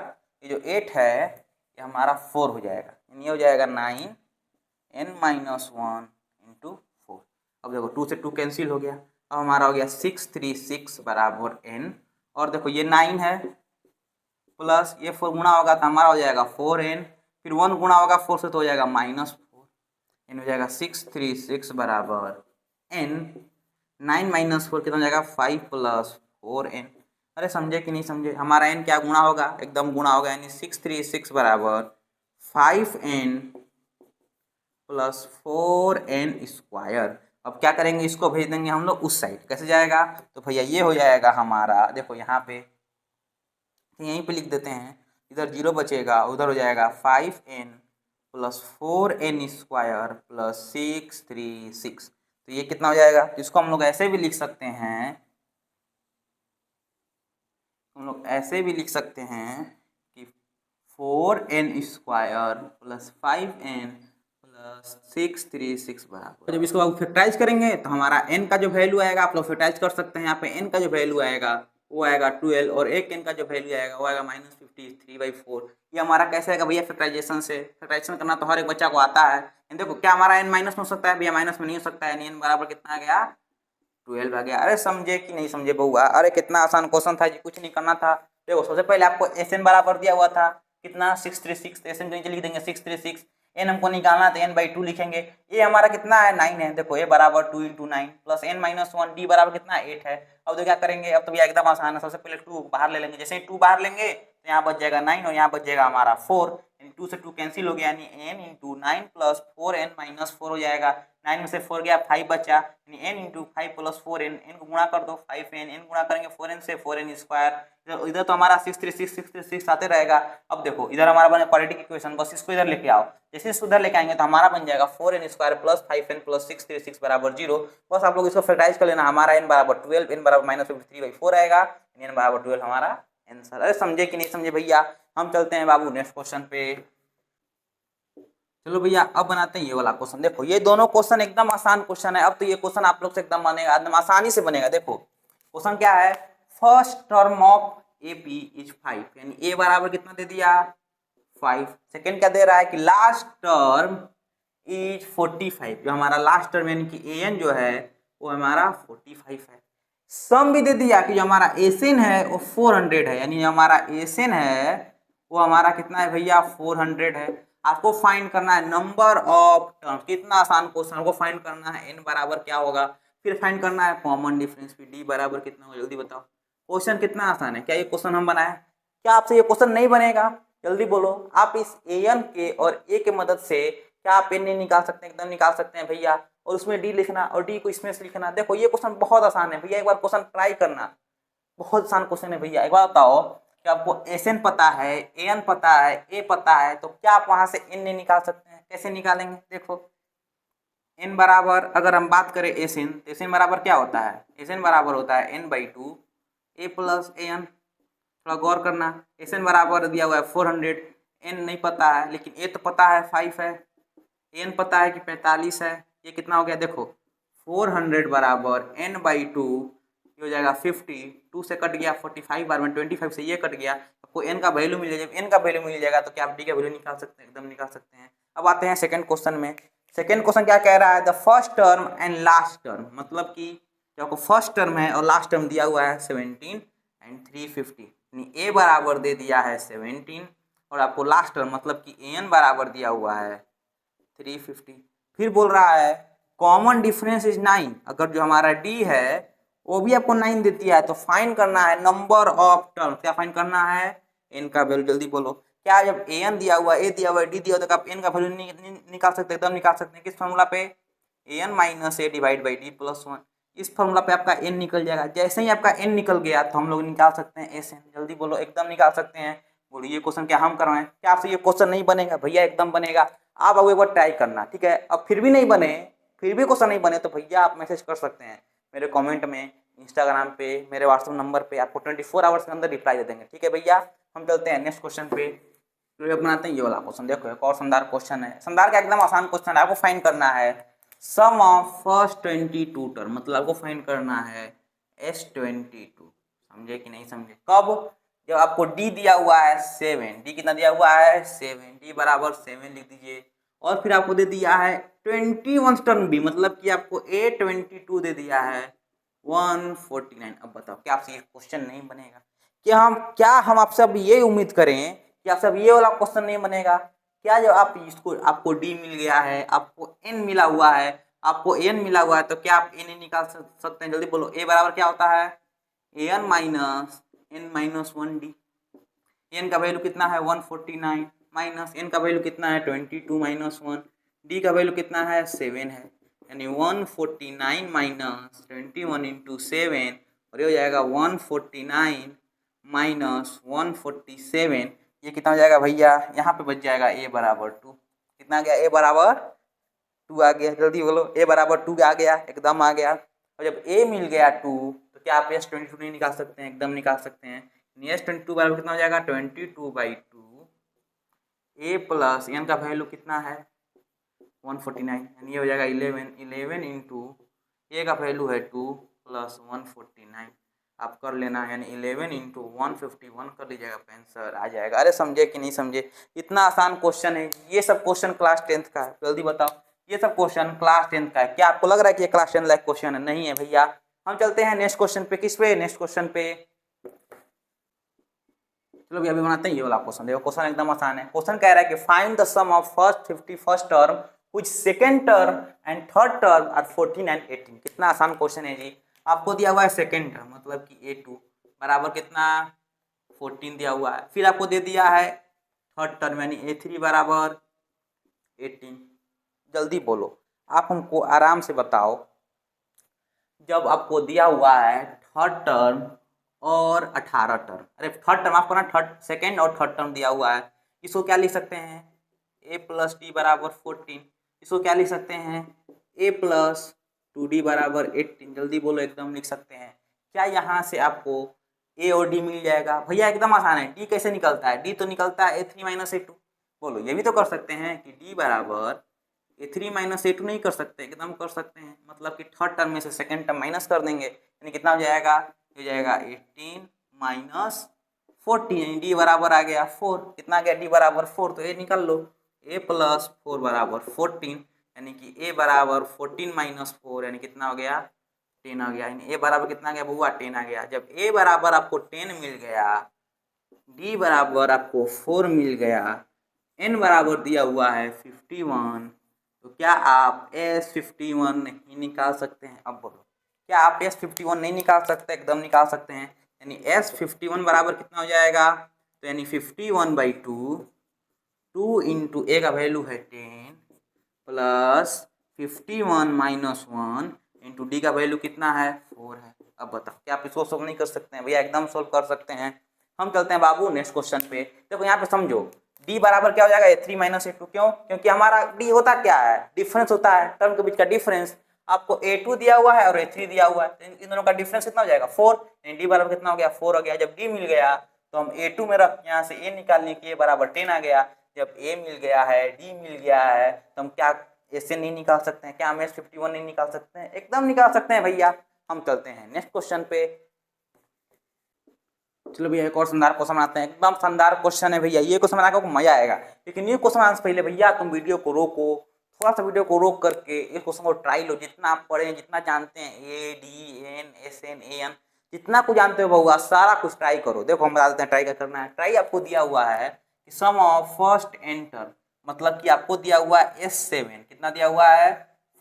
ये जो 8 है ये हमारा 4 हो जाएगा, यानी हो जाएगा 9n-1 इंटू 4। अब देखो 2 से 2 कैंसिल हो गया। अब हमारा हो गया 636 बराबर n, और देखो ये 9 है प्लस ये 4 गुणा होगा तो हमारा हो जाएगा 4n, फिर 1 गुणा होगा 4 से तो हो जाएगा -4, यानी हो जाएगा 636 बराबर n, 9 माइनस 4 कितना हो जाएगा, 5 प्लस 4n। अरे समझे कि नहीं समझे। हमारा n क्या गुणा होगा, एकदम गुणा होगा, यानी 636 बराबर 5n प्लस 4n स्क्वायर। अब क्या करेंगे, इसको भेज देंगे हम लोग उस साइड। कैसे जाएगा, तो भैया ये हो जाएगा हमारा, देखो यहाँ पे यहीं पे लिख देते हैं, इधर 0 बचेगा, उधर हो जाएगा 5n plus 4n square plus 636। तो ये कितना हो जाएगा, तो इसको हम लोग ऐसे भी लिख सकते हैं, हम लोग ऐसे भी लिख सकते हैं कि 4n square plus 5n plus 636 बराबर। जब इसको आप फैक्टराइज करेंगे तो हमारा n का जो वैल्यू आएगा, आप लोग फैक्टराइज कर सकते हैं, यहाँ पे n का जो वैल्यू आएगा वो आएगा 12, और एक n का जो वैल्यू आएगा वो आएगा -53/4। ये हमारा कैसे आएगा भैया, फैक्टराइजेशन से। फैक्टराइजेशन करना तो हर एक बच्चा को आता है। देखो क्या हमारा n माइनस में हो सकता है भैया, माइनस में नहीं हो सकता है, यानी n बराबर कितना आ गया, 12 आ गया। अरे समझे कि नहीं समझे बउआ। अरे कितना आसान क्वेश्चन था जी, कुछ नहीं करना था। देखो सबसे पहले आपको Sn बराबर दिया हुआ था कितना, 636, Sn नीचे लिख देंगे 636, n हमको निकालना था n/2 लिखेंगे। ये हमारा कितना है, 9 है। देखो a बराबर 2 × 9 प्लस n-1, d बराबर कितना है, 8 है। अब तो क्या करेंगे, अब तो भैया एकदम आसान है। सबसे पहले 2 बाहर ले लेंगे, जैसे ही 2 बाहर लेंगे तो यहाँ बच जाएगा 9 और यहाँ बच जाएगा हमारा 4, 2 से 2 कैंसिल हो गया, यानी n × 9 प्लस 4n-4 हो जाएगा। 9 में से 4 गया, 5 बचा, यानी n × 5 प्लस 4n, n को गुणा कर दो, 5n, n गुणा करेंगे 4n से 4n स्क्वायर। इधर तो हमारा 636 आते रहेगा। अब देखो इधर हमारा बने क्वाड्रेटिक इक्वेशन, बस इसको इधर लेके आओ। जैसे इसको इधर लेके आएंगे तो हमारा बन जाएगा 4n square plus 5n plus 636 बराबर 0। बस आप लोग इसको फैक्टराइज कर लेना। हमारा n बराबर 12, n बराबर -53/4 आएगा, n बराबर 12 हमारा आंसर। अरे समझे कि नहीं समझे भैया। हम चलते हैं बाबू नेक्स्ट क्वेश्चन पे। चलो भैया अब बनाते हैं ये वाला क्वेश्चन। देखो ये दोनों क्वेश्चन एकदम आसान क्वेश्चन है। अब तो ये क्वेश्चन आप लोग से एकदम बनेगा, एकदम आसानी से बनेगा। देखो क्वेश्चन क्या है, first term of AP is 5, यानी a बराबर कितना दे दिया, 5। सेकंड क्या दे रहा है कि लास्ट टर्म इज 45, जो हमारा लास्ट टर्म यानी कि an जो है वो हमारा 45 है। सम भी दे दिया कि जो हमारा Sn है वो 400 है, यानी हमारा Sn है वो हमारा कितना है भैया, 400 है। आपको फाइंड करना है नंबर ऑफ टर्म्स। कितना आसान क्वेश्चन को फाइंड करना है, n बराबर क्या होगा, फिर फाइंड करना है कॉमन डिफरेंस, फिर d बराबर कितना होगा। जल्दी बताओ, क्वेश्चन कितना आसान है। क्या ये क्वेश्चन हम बनाए, क्या आपसे ये क्वेश्चन नहीं बनेगा, जल्दी बोलो। आप इस an के और a के मदद से क्या आप n नहीं निकाल सकते हैं, एकदम निकाल सकते हैं भैया। और उसमें d लिखना और d को इसमें से लिखना। देखो ये क्वेश्चन बहुत आसान है भैया, एक बार क्वेश्चन ट्राई करना, बहुत आसान क्वेश्चन है भैया। एक बार बताओ कि आपको Sn पता है, An पता है, A पता है, तो क्या आप वहां से n नहीं निकाल सकते हैं। कैसे निकालेंगे, देखो n बराबर अगर हम बात करें Sn, तो Sn बराबर क्या होता है, Sn बराबर होता है n/2 a प्लस an। थोड़ा गौर करना, Sn बराबर दिया हुआ है 400, n नहीं पता है लेकिन a तो पता है 5 है, n पता है कि 45 है। ये कितना हो गया, देखो 400 बराबर n/2 हो जाएगा 50, 2 से कट गया 45 बार में 25 से ये कट गया, आपको n का वैल्यू मिल जाएगा। n का वैल्यू मिल जाएगा तो क्या आप d का वैल्यू निकाल सकते हैं, एकदम निकाल सकते हैं। अब आते हैं सेकंड क्वेश्चन में। सेकंड क्वेश्चन क्या कह रहा है, the first term and last term, मतलब कि जो आपको फर्स्ट टर्म है और लास्ट टर्म दिया हुआ है 17 एंड 350। यानी ए बराबर दे दिया है 17 और आपको लास्ट टर्म मतलब कि एन बराबर दिया हुआ है 350। फिर बोल रहा है कॉमन डिफरेंस इज 9। अगर जो हमारा डी है वो भी आपको 9 देती है तो फाइंड करना है नंबर ऑफ टर्म। क्या फाइंड करना है? एन का वैल्यू। जल्दी बोलो। क्या जब एन दिया हुआ ए दिया हुआ डी दिया हुआ तो आप एन का वैल्यू निकाल सकते हैं? एकदम निकाल सकते हैं। किस फॉर्मूला पे? N minus a divide by d plus 1। इस फॉर्मूला पे आपका एन निकल जाएगा। जैसे ही आपका एन निकल गया तो हम लोग निकाल सकते हैं एस एन। जल्दी बोलो। एकदम निकाल सकते हैं। बोलो ये क्वेश्चन क्या हम करवाएं? क्या आपसे ये क्वेश्चन नहीं बनेगा? भैया एकदम बनेगा। आप अब एक बार ट्राई करना, ठीक है? अब फिर भी नहीं बने, फिर भी क्वेश्चन नहीं बने तो भैया आप मैसेज कर सकते हैं मेरे कमेंट में, इंस्टाग्राम पे, मेरे व्हाट्सएप नंबर पे। आपको 24 आवर्स के अंदर रिप्लाई दे देंगे, ठीक है भैया? हम चलते हैं नेक्स्ट क्वेश्चन पे। तो बनाते हैं ये वाला क्वेश्चन। देखो एक और शानदार क्वेश्चन है। शानदार का एकदम आसान क्वेश्चन है। आपको फाइंड करना है सम ऑफ फर्स्ट 22 टर्म। मतलब आपको फाइंड करना है S22। समझे कि नहीं समझे? कब? जब आपको डी दिया हुआ है 7। डी कितना दिया हुआ है? 7। डी बराबर 7 लिख दीजिए। और फिर आपको दे दिया है 21 टर्म बी, मतलब कि आपको A22 दे दिया है 149। अब बताओ क्या आपसे ये क्वेश्चन नहीं बनेगा? क्या हम आपसे अब ये उम्मीद करें कि आपसे अब ये वाला क्वेश्चन नहीं बनेगा क्या? जब आप इसको आपको डी मिल गया है, आपको एन मिला हुआ है, आपको एन मिला हुआ है तो क्या आप एन निकाल सकते हैं? जल्दी बोलो। ए बराबर क्या होता है? एन माइनस एन माइनस 1 डी। एन का वैल्यू कितना है? 149 माइनस एन का वैल्यू कितना है? 22 माइनस 1। डी का वैल्यू कितना है? 7 है। यानी 149 माइनस 21 इंटू 7 और ये हो जाएगा 149 माइनस 147। ये कितना हो जाएगा भैया? यहाँ पे बच जाएगा ए बराबर 2। कितना आ गया? ए बराबर 2 आ गया। जल्दी बोलो। ए बराबर 2 आ गया, एकदम आ गया। और जब ए मिल गया 2 तो क्या आप S22 नहीं निकाल सकते हैं? एकदम निकाल सकते हैं। S22 बराबर कितना हो जाएगा? 22/2 ए प्लस एन का वैल्यू कितना है? 149। यानी ये हो जाएगा 11 इंटू ए का वैल्यू है 2 प्लस 149। आप कर लेना, यानी 11 इंटू 151 कर लीजिएगा, आंसर आ जाएगा। अरे समझे कि नहीं समझे? इतना आसान क्वेश्चन है। ये सब क्वेश्चन क्लास 10th का है। जल्दी बताओ। ये सब क्वेश्चन क्लास 10th का है। क्या आपको लग रहा है कि ये क्लास 10 लाइक क्वेश्चन है? नहीं है भैया। हम चलते हैं नेक्स्ट क्वेश्चन पे। किस पे? नेक्स्ट क्वेश्चन पे। चलो भैया अभी बनाते हैं ये वाला क्वेश्चन। देखो क्वेश्चन एकदम आसान है। क्वेश्चन कह रहा है कि find the sum of first 51st term which second term and third term are 14 and 18। कितना आसान क्वेश्चन है जी। आपको दिया हुआ है सेकंड टर्म मतलब कि A2 बराबर कितना? 14 दिया हुआ है। फिर आपको दे दिया है थर्ड टर्म यानी A3 बराबर 18। जल्दी बोलो। आप हमको आराम से बताओ। जब आपको दिया हुआ है थर्ड टर्म और 18 टर्म, अरे थर्ड टर्म आपको ना थर्ड सेकेंड और थर्ड टर्म दिया हुआ है, इसको क्या लिख सकते हैं? a प्लस डी बराबर 14। इसको क्या लिख सकते हैं? a प्लस 2d बराबर 18। जल्दी बोलो। एकदम लिख सकते हैं। क्या यहाँ से आपको a और d मिल जाएगा? भैया एकदम आसान है। d कैसे निकलता है? d तो निकलता है A3 माइनस A2। बोलो। ये भी तो कर सकते हैं कि d बराबर A3 माइनस A2 नहीं कर सकते? एकदम कर सकते हैं। मतलब कि थर्ड टर्म में से सेकेंड टर्म माइनस कर देंगे, यानी कितना हो जाएगा? हो जाएगा 18 माइनस 14, यानी डी बराबर आ गया 4। कितना आ गया? डी बराबर 4। तो ए निकाल लो। ए प्लस 4 बराबर 14, यानी कि ए बराबर 14 माइनस 4 यानी कितना हो गया? 10 आ गया। यानी ए बराबर कितना आ गया बुआ? 10 आ गया। जब ए बराबर आपको 10 मिल गया, डी बराबर आपको 4 मिल गया, एन बराबर दिया हुआ है 51, तो क्या आप S51 नहीं निकाल सकते हैं? अब बोलो। क्या आप S51 नहीं निकाल सकते? एकदम निकाल सकते हैं। यानी S51 बराबर कितना हो जाएगा? तो यानी 51/2, 2 इंटू ए का वैल्यू है 10 प्लस 51 माइनस 1 इंटू डी का वैल्यू कितना है? 4 है। अब बताओ क्या आप इसको सोल्व नहीं कर सकते हैं? भैया एकदम सोल्व कर सकते हैं। हम चलते हैं बाबू नेक्स्ट क्वेश्चन पे। देखो यहाँ पे समझो। d बराबर क्या हो जाएगा? A3 minus A2। क्यों? क्योंकि हमारा d होता क्या है? डिफरेंस होता है, टर्म के बीच का डिफरेंस। आपको A2 दिया हुआ है और A3 दिया हुआ है, इन दोनों का डिफरेंस कितना हो जाएगा? 4। d बराबर कितना हो गया? 4 हो गया। जब d मिल गया तो हम A2 में रख यहाँ से a निकालने के बराबर 10 आ गया। जब a मिल गया है, d मिल गया है, तो हम क्या ऐसे नहीं निकाल सकते हैं? क्या हम S51 नहीं निकाल सकते हैं? एकदम निकाल सकते हैं भैया। हम चलते हैं नेक्स्ट क्वेश्चन पे। चलो भैया एक और शानदार क्वेश्चन बनाते हैं। एकदम शानदार क्वेश्चन है भैया। ये क्वेश्चन बनाकर मजा आएगा। लेकिन ये क्वेश्चन आने से पहले भैया तुम वीडियो को रोको, थोड़ा सा वीडियो को रोक करके इस क्वेश्चन को ट्राई लो। जितना आप पढ़े, जितना जानते हैं A D N S N A N जितना कुछ जानते हो बहुआ सारा कुछ ट्राई करो। देखो हम बता देते हैं ट्राई क्या करना है। ट्राई आपको दिया हुआ है कि सम ऑफ फर्स्ट एंटर, मतलब कि आपको दिया हुआ है S7, कितना दिया हुआ है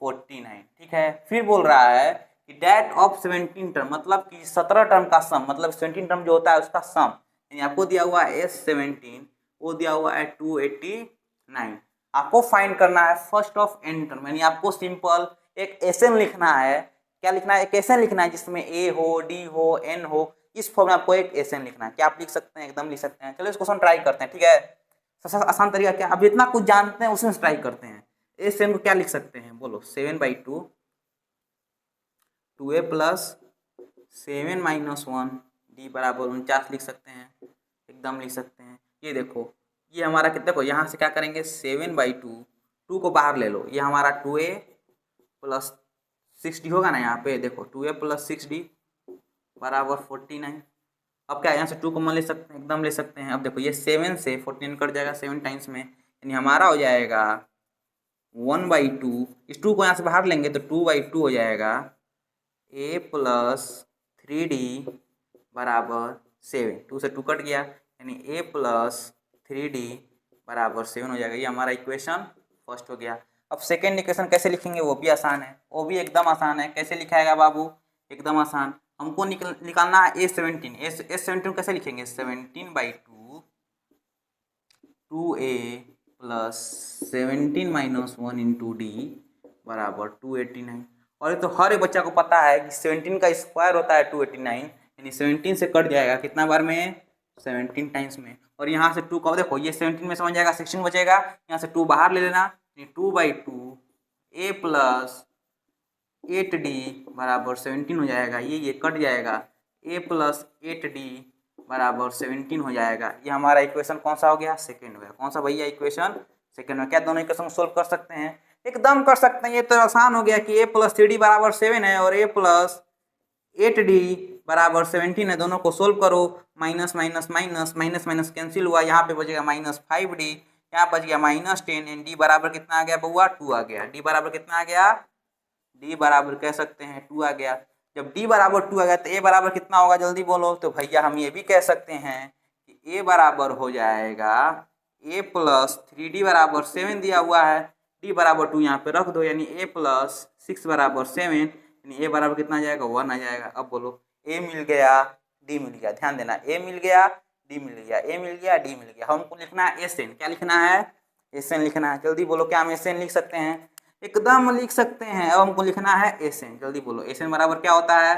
49, ठीक है। फिर बोल रहा है कि डेट ऑफ 17 टर्म, मतलब कि 17 टर्म का सम, मतलब 17 टर्म जो होता है उसका सम, यानी आपको दिया हुआ है S17, वो दिया हुआ है 289। आपको फाइंड करना है फर्स्ट ऑफ एन टर्म, यानी आपको सिंपल एक एसएन लिखना है। क्या लिखना है? एक एसएन लिखना है जिसमें ए हो, डी हो, एन हो, इस फॉर्म में आपको एक एसएन लिखना है। क्या आप लिख सकते हैं? एकदम लिख सकते हैं। चलो इस क्वेश्चन ट्राई करते हैं, ठीक है। सबसे आसान तरीका क्या, अब जितना कुछ जानते हैं उसमें ट्राई करते हैं। एसएन को क्या लिख सकते हैं बोलो? 7/2 2a प्लस 7 माइनस 1 डी बराबर 49 लिख सकते हैं, एकदम लिख सकते हैं। ये देखो ये हमारा कितना को यहाँ से क्या करेंगे 7/2, 2 को बाहर ले लो, ये हमारा 2a प्लस 6d होगा ना। यहाँ पे देखो 2a प्लस 6d बराबर 49। अब क्या यहाँ से 2 कॉमन ले सकते हैं, एकदम ले सकते हैं। अब देखो ये 7 से 14 कट जाएगा 7 टाइम्स में, यानी हमारा हो जाएगा 1/2। इस 2 को यहाँ से बाहर लेंगे तो 2/2 हो जाएगा a प्लस 3d बराबर 7। 2 से 2 कट गया, यानी a प्लस 3d बराबर 7 हो जाएगा। ये हमारा इक्वेशन फर्स्ट हो गया। अब सेकेंड इक्वेशन कैसे लिखेंगे वो भी आसान है, वो भी एकदम आसान है। कैसे लिखाएगा बाबू? एकदम आसान। हमको निकालना है A17। S17 कैसे लिखेंगे? 17/2 2a plus 17 minus 1 into D बराबर 289। और ये तो हर एक बच्चा को पता है कि 17 का स्क्वायर होता है 289, यानी 17 से कट जाएगा कितना बार में? 17 टाइम्स में। और यहाँ से 2 का देखो ये 17 में समझ जाएगा, 16 बचेगा, यहाँ से 2 बाहर ले लेना, 2/2 a प्लस 8d बराबर 17 हो जाएगा। ये कट जाएगा, a प्लस 8d बराबर 17 हो जाएगा। ये हमारा इक्वेशन कौन सा हो गया? सेकेंड हो गया। कौन सा भैया? इक्वेशन सेकेंड में। क्या दोनों इक्वेशन सोल्व कर सकते हैं? एकदम कर सकते हैं। ये तो आसान हो गया कि a प्लस 3d बराबर 7 है और a प्लस 8d बराबर 17 है। दोनों को सोल्व करो, minus minus minus minus minus cancel हुआ, यहाँ पे बचेगा -5d, यहाँ बच गया -10, एंड डी बराबर कितना आ गया बउआ? 2 आ गया। डी बराबर कितना आ गया? डी बराबर कह सकते हैं 2 आ गया। जब डी बराबर 2 आ गया तो ए बराबर कितना होगा? जल्दी बोलो। तो भैया हम ये भी कह सकते हैं कि ए बराबर हो जाएगा ए प्लस 3d बराबर 7 दिया हुआ है, डी बराबर 2 यहाँ पे रख दो, यानी ए प्लस 6 बराबर 7, यानी ए बराबर कितना आ जाएगा? 1 आ जाएगा। अब बोलो ए मिल गया, डी मिल गया। ध्यान देना, ए मिल गया, डी मिल गया, ए मिल गया, डी मिल गया। हमको लिखना है एसएन। क्या लिखना है? एसएन लिखना है। जल्दी बोलो, क्या हम एसएन लिख सकते हैं? एकदम लिख सकते हैं। अब हमको लिखना है एसएन। जल्दी बोलो, एसएन बराबर क्या होता है?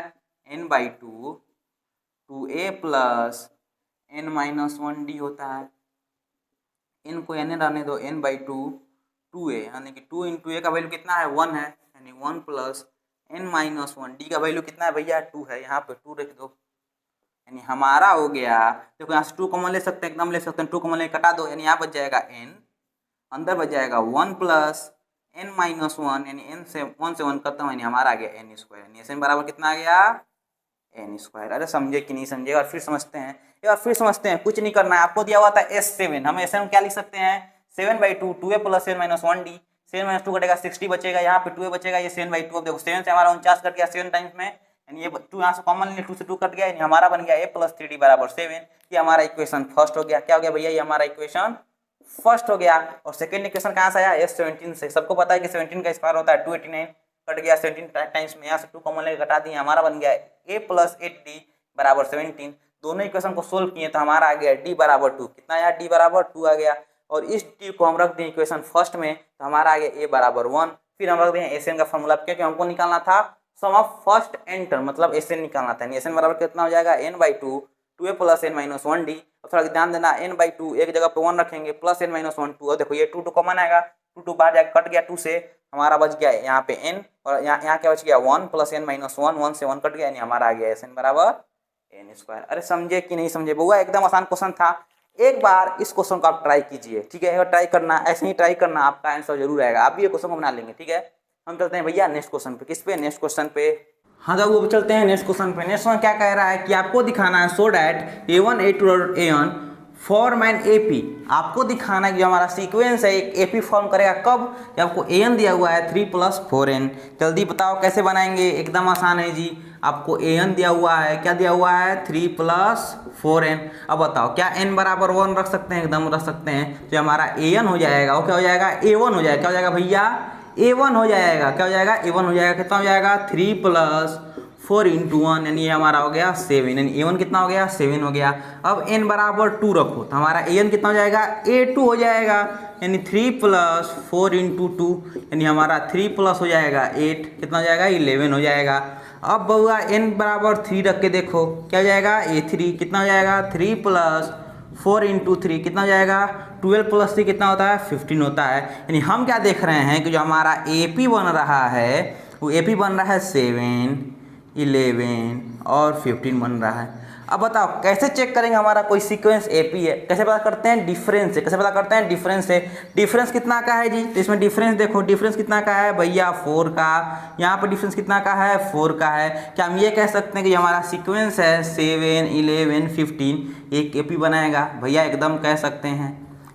n/2 2a plus n minus 1d होता है। n को n रहने दो, n/2 2a, यानी कि 2 इंटू ए का वैल्यू कितना है? 1 है, यानी 1 प्लस n माइनस 1d का वैल्यू कितना है भैया? 2 है। यहाँ पे 2 रख दो, यानी हमारा हो गया। देखो यहाँ से 2 कॉमन ले सकते हैं, एकदम ले सकते हैं। 2 कॉमन ले कटा दो, यानी यहाँ बच जाएगा n, अंदर बच जाएगा 1 प्लस n माइनस 1, यानी n से 1 से 1 खत्म, यानी हमारा आ गया n², यानी एस एन बराबर कितना आ गया? n²। अरे समझे कि नहीं समझे? और फिर समझते हैं, एक बार फिर समझते हैं। कुछ नहीं करना है, आपको दिया हुआ था S7, हम S7 क्या लिख सकते हैं? 7/2 2a plus 7 minus 1d, 7 minus 2 कटेगा 60 बचेगा, यहाँ पे 2a बचेगा, ये 7/2। अब देखो 7 से हमारा 49 कट गया 7 टाइम्स में, यानी ये 2 यहाँ से कॉमन ले, 2 से 2 कट गया, यानी हमारा बन गया a प्लस 3d बराबर 7। ये हमारा इक्वेशन फर्स्ट हो गया। क्या हो गया भैया? ये हमारा इक्वेशन फर्स्ट हो गया। और सेकंड इक्वेशन कहाँ से आया? S17 से। सबको पता है कि 17 का स्क्वायर होता है 289, कट गया 17 टाइम्स में, यहाँ से 2 कॉमन लेकर घटा दिए, हमारा बन गया a प्लस 8d बराबर 17। दोनों इक्वेशन को सोल्व किए तो हमारा आ गया d बराबर 2। कितना आया? d बराबर 2 आ गया। और इस d को हम रख दें इक्वेशन फर्स्ट में तो हमारा आ गया a बराबर 1। फिर हम रख दें एस एन का फॉर्मूला, क्योंकि हमको निकालना था सम ऑफ फर्स्ट एंड टर्म, मतलब एस एन निकालना था। एस एन बराबर कितना हो जाएगा? n/2 2a plus n minus 1d। अब थोड़ा ध्यान देना, n/2 एक जगह पे 1 रखेंगे, प्लस n माइनस 1 2। और देखो ये 2 कॉमन आएगा, 2 बाहर जाकर कट गया, 2 से हमारा बच गया यहाँ पे n, और यहाँ क्या बच गया? 1 प्लस n माइनस 1, 1 से 1 कट गया, यानी हमारा आ गया एस एन बराबर n²। अरे समझे कि नहीं समझे बउआ? एकदम आसान क्वेश्चन था। एक बार इस क्वेश्चन को आप ट्राई कीजिए, ठीक है? ट्राई करना, ऐसे ही ट्राई करना, आपका आंसर जरूर आएगा। आप भी ये क्वेश्चन को बना लेंगे, ठीक है? हम चलते हैं भैया नेक्स्ट क्वेश्चन पे। किस पे? नेक्स्ट क्वेश्चन पे। हाँ जब वो चलते हैं नेक्स्ट क्वेश्चन पे। नेक्स्ट क्वेश्चन क्या कह रहा है कि आपको दिखाना है सो डैट a1 a2 और an फॉर्म एन एपी, आपको दिखाना है कि जो हमारा सीक्वेंस है एक एपी फॉर्म करेगा कब, जब आपको एन दिया हुआ है 3 + 4n। जल्दी बताओ कैसे बनाएंगे, एकदम आसान है जी। आपको एन दिया हुआ है, क्या दिया हुआ है 3 + 4n। अब बताओ क्या n बराबर 1 रख सकते हैं, एकदम रख सकते हैं। तो हमारा an हो जाएगा वो क्या हो जाएगा a1 हो जाएगा, क्या हो जाएगा भैया a1 हो जाएगा, क्या हो जाएगा a1 हो जाएगा। कितना हो जाएगा 3 + 4 × 1, यानी ये हमारा हो गया 7, यानी a1 कितना हो गया 7 हो गया। अब n बराबर 2 रखो तो हमारा an कितना हो जाएगा a2 हो जाएगा, यानी 3 + 4 × 2, यानी हमारा 3 प्लस हो जाएगा 8, कितना हो जाएगा 11 हो जाएगा। अब बउआ n बराबर 3 रख के देखो क्या हो जाएगा a3, कितना हो जाएगा 3 + 4 × 3 कितना हो जाएगा 12 + 3 कितना होता है 15 होता है। यानी हम क्या देख रहे हैं कि जो हमारा AP बन रहा है वो AP बन रहा है 7, 11 और 15 बन रहा है। अब बताओ कैसे चेक करेंगे हमारा कोई सीक्वेंस एपी है, कैसे पता करते हैं डिफरेंस से, कैसे पता करते हैं डिफरेंस से। डिफरेंस कितना का है जी, तो इसमें डिफरेंस देखो, डिफरेंस कितना का है भैया 4 का, यहाँ पर डिफरेंस कितना का है 4 का है। क्या हम ये कह सकते हैं कि हमारा सीक्वेंस है 7, 11, 15 एक एपी बनाएगा, भैया एकदम कह सकते हैं।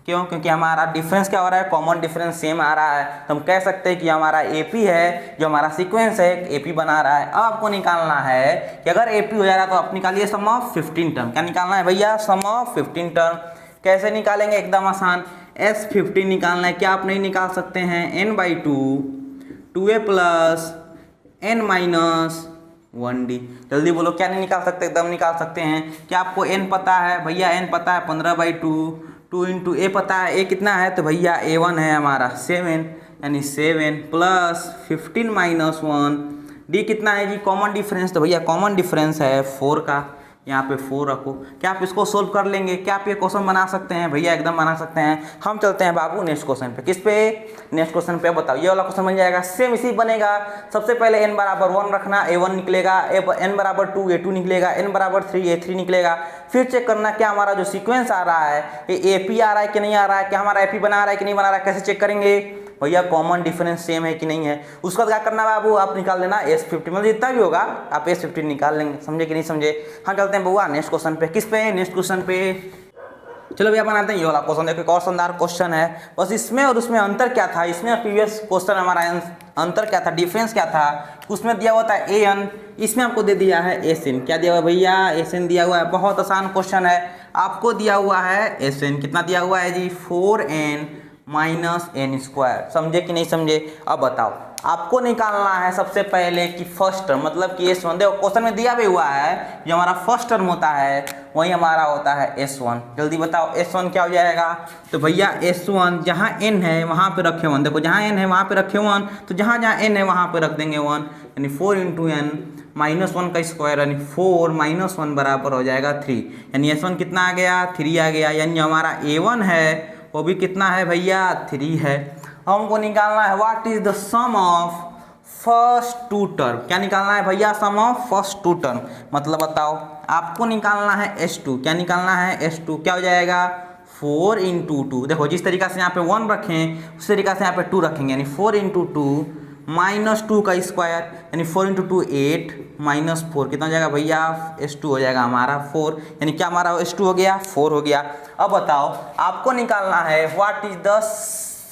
क्यों, क्योंकि हमारा डिफरेंस क्या हो रहा है, कॉमन डिफरेंस सेम आ रहा है, तो हम कह सकते हैं कि हमारा एपी है, जो हमारा सीक्वेंस है एपी बना रहा है। अब आपको निकालना है कि अगर एपी हो जा रहा है तो आप निकालिए सम ऑफ 15 टर्म। क्या निकालना है भैया सम ऑफ 15 टर्म। कैसे निकालेंगे, एकदम आसान, S15 निकालना है। क्या आप नहीं निकाल सकते हैं n/2 2a + n - 1d। जल्दी बोलो क्या नहीं निकाल सकते, एकदम निकाल सकते हैं। क्या आपको n पता है भैया, n पता है 15/2, 2 × a पता है a कितना है, तो भैया a1 है हमारा 7, यानी 7 + 15 - 1 d कितना है जी कॉमन डिफरेंस, तो भैया कॉमन डिफरेंस है 4 का, यहाँ पे 4 रखो। क्या आप इसको सोल्व कर लेंगे, क्या आप ये क्वेश्चन बना सकते हैं, भैया एकदम बना सकते हैं। हम चलते हैं बाबू नेक्स्ट क्वेश्चन पे। किस पे, नेक्स्ट क्वेश्चन पे। बताओ ये वाला क्वेश्चन बन जाएगा सेम इसी बनेगा। सबसे पहले n बराबर 1 रखना, a1 निकलेगा, n बराबर 2 a2 निकलेगा, n बराबर 3 a3 निकलेगा। फिर चेक करना क्या हमारा जो सीक्वेंस आ रहा है ये एपी आ रहा है कि नहीं आ रहा है, क्या हमारा एपी बना रहा है कि नहीं बना रहा है। कैसे चेक करेंगे भैया, कॉमन डिफरेंस सेम है कि नहीं है। उसका क्या करना है बाबू, आप निकाल लेना S15, मतलब जितना भी होगा आप S15 निकाल लेंगे। समझे कि नहीं समझे। हाँ चलते हैं बउआ नेक्स्ट क्वेश्चन पे। किस पे, नेक्स्ट क्वेश्चन पे। चलो भैया बनाते हैं ये वाला क्वेश्चन। देखो एक और शानदार क्वेश्चन है, बस इसमें और उसमें अंतर क्या था, इसमें प्रीवियस क्वेश्चन हमारा अंतर क्या था, डिफरेंस क्या था। उसमें दिया हुआ था an, इसमें आपको दे दिया है Sn। क्या दिया हुआ है भैया, Sn दिया हुआ है। बहुत आसान क्वेश्चन है, आपको दिया हुआ है Sn, कितना दिया हुआ है जी 4n - n²। समझे कि नहीं समझे। अब बताओ आपको निकालना है सबसे पहले कि फर्स्ट टर्म, मतलब कि S1, देखो क्वेश्चन में दिया भी हुआ है जो हमारा फर्स्ट टर्म होता है वही हमारा होता है S1। जल्दी बताओ S1 क्या हो जाएगा, तो भैया S1 जहाँ n है वहाँ पे रखे 1, देखो जहाँ n है वहाँ पे रखे 1, तो जहाँ जहाँ n है वहाँ पे रख देंगे 1, यानी 4 × n -1 का स्क्वायर, यानी 4 - 1 बराबर हो जाएगा 3, यानी S1 कितना आ गया 3 आ गया, यानी हमारा A1 है वो भी कितना है भैया 3 है। हमको निकालना है what is the sum of first 2 term. क्या निकालना है भैया, सम ऑफ फर्स्ट 2 टर्म, मतलब बताओ आपको निकालना है S2। क्या निकालना है S2, क्या हो जाएगा 4 × 2। देखो जिस तरीका से यहाँ पे 1 रखें उस तरीका से यहाँ पे 2 रखेंगे, यानी 4 × 2 -2 का स्क्वायर, यानी 4 × 2 8 -4 कितना हो जाएगा भैया S2 हो जाएगा हमारा 4, यानी क्या हमारा S2 हो गया 4 हो गया। अब बताओ आपको निकालना है what is the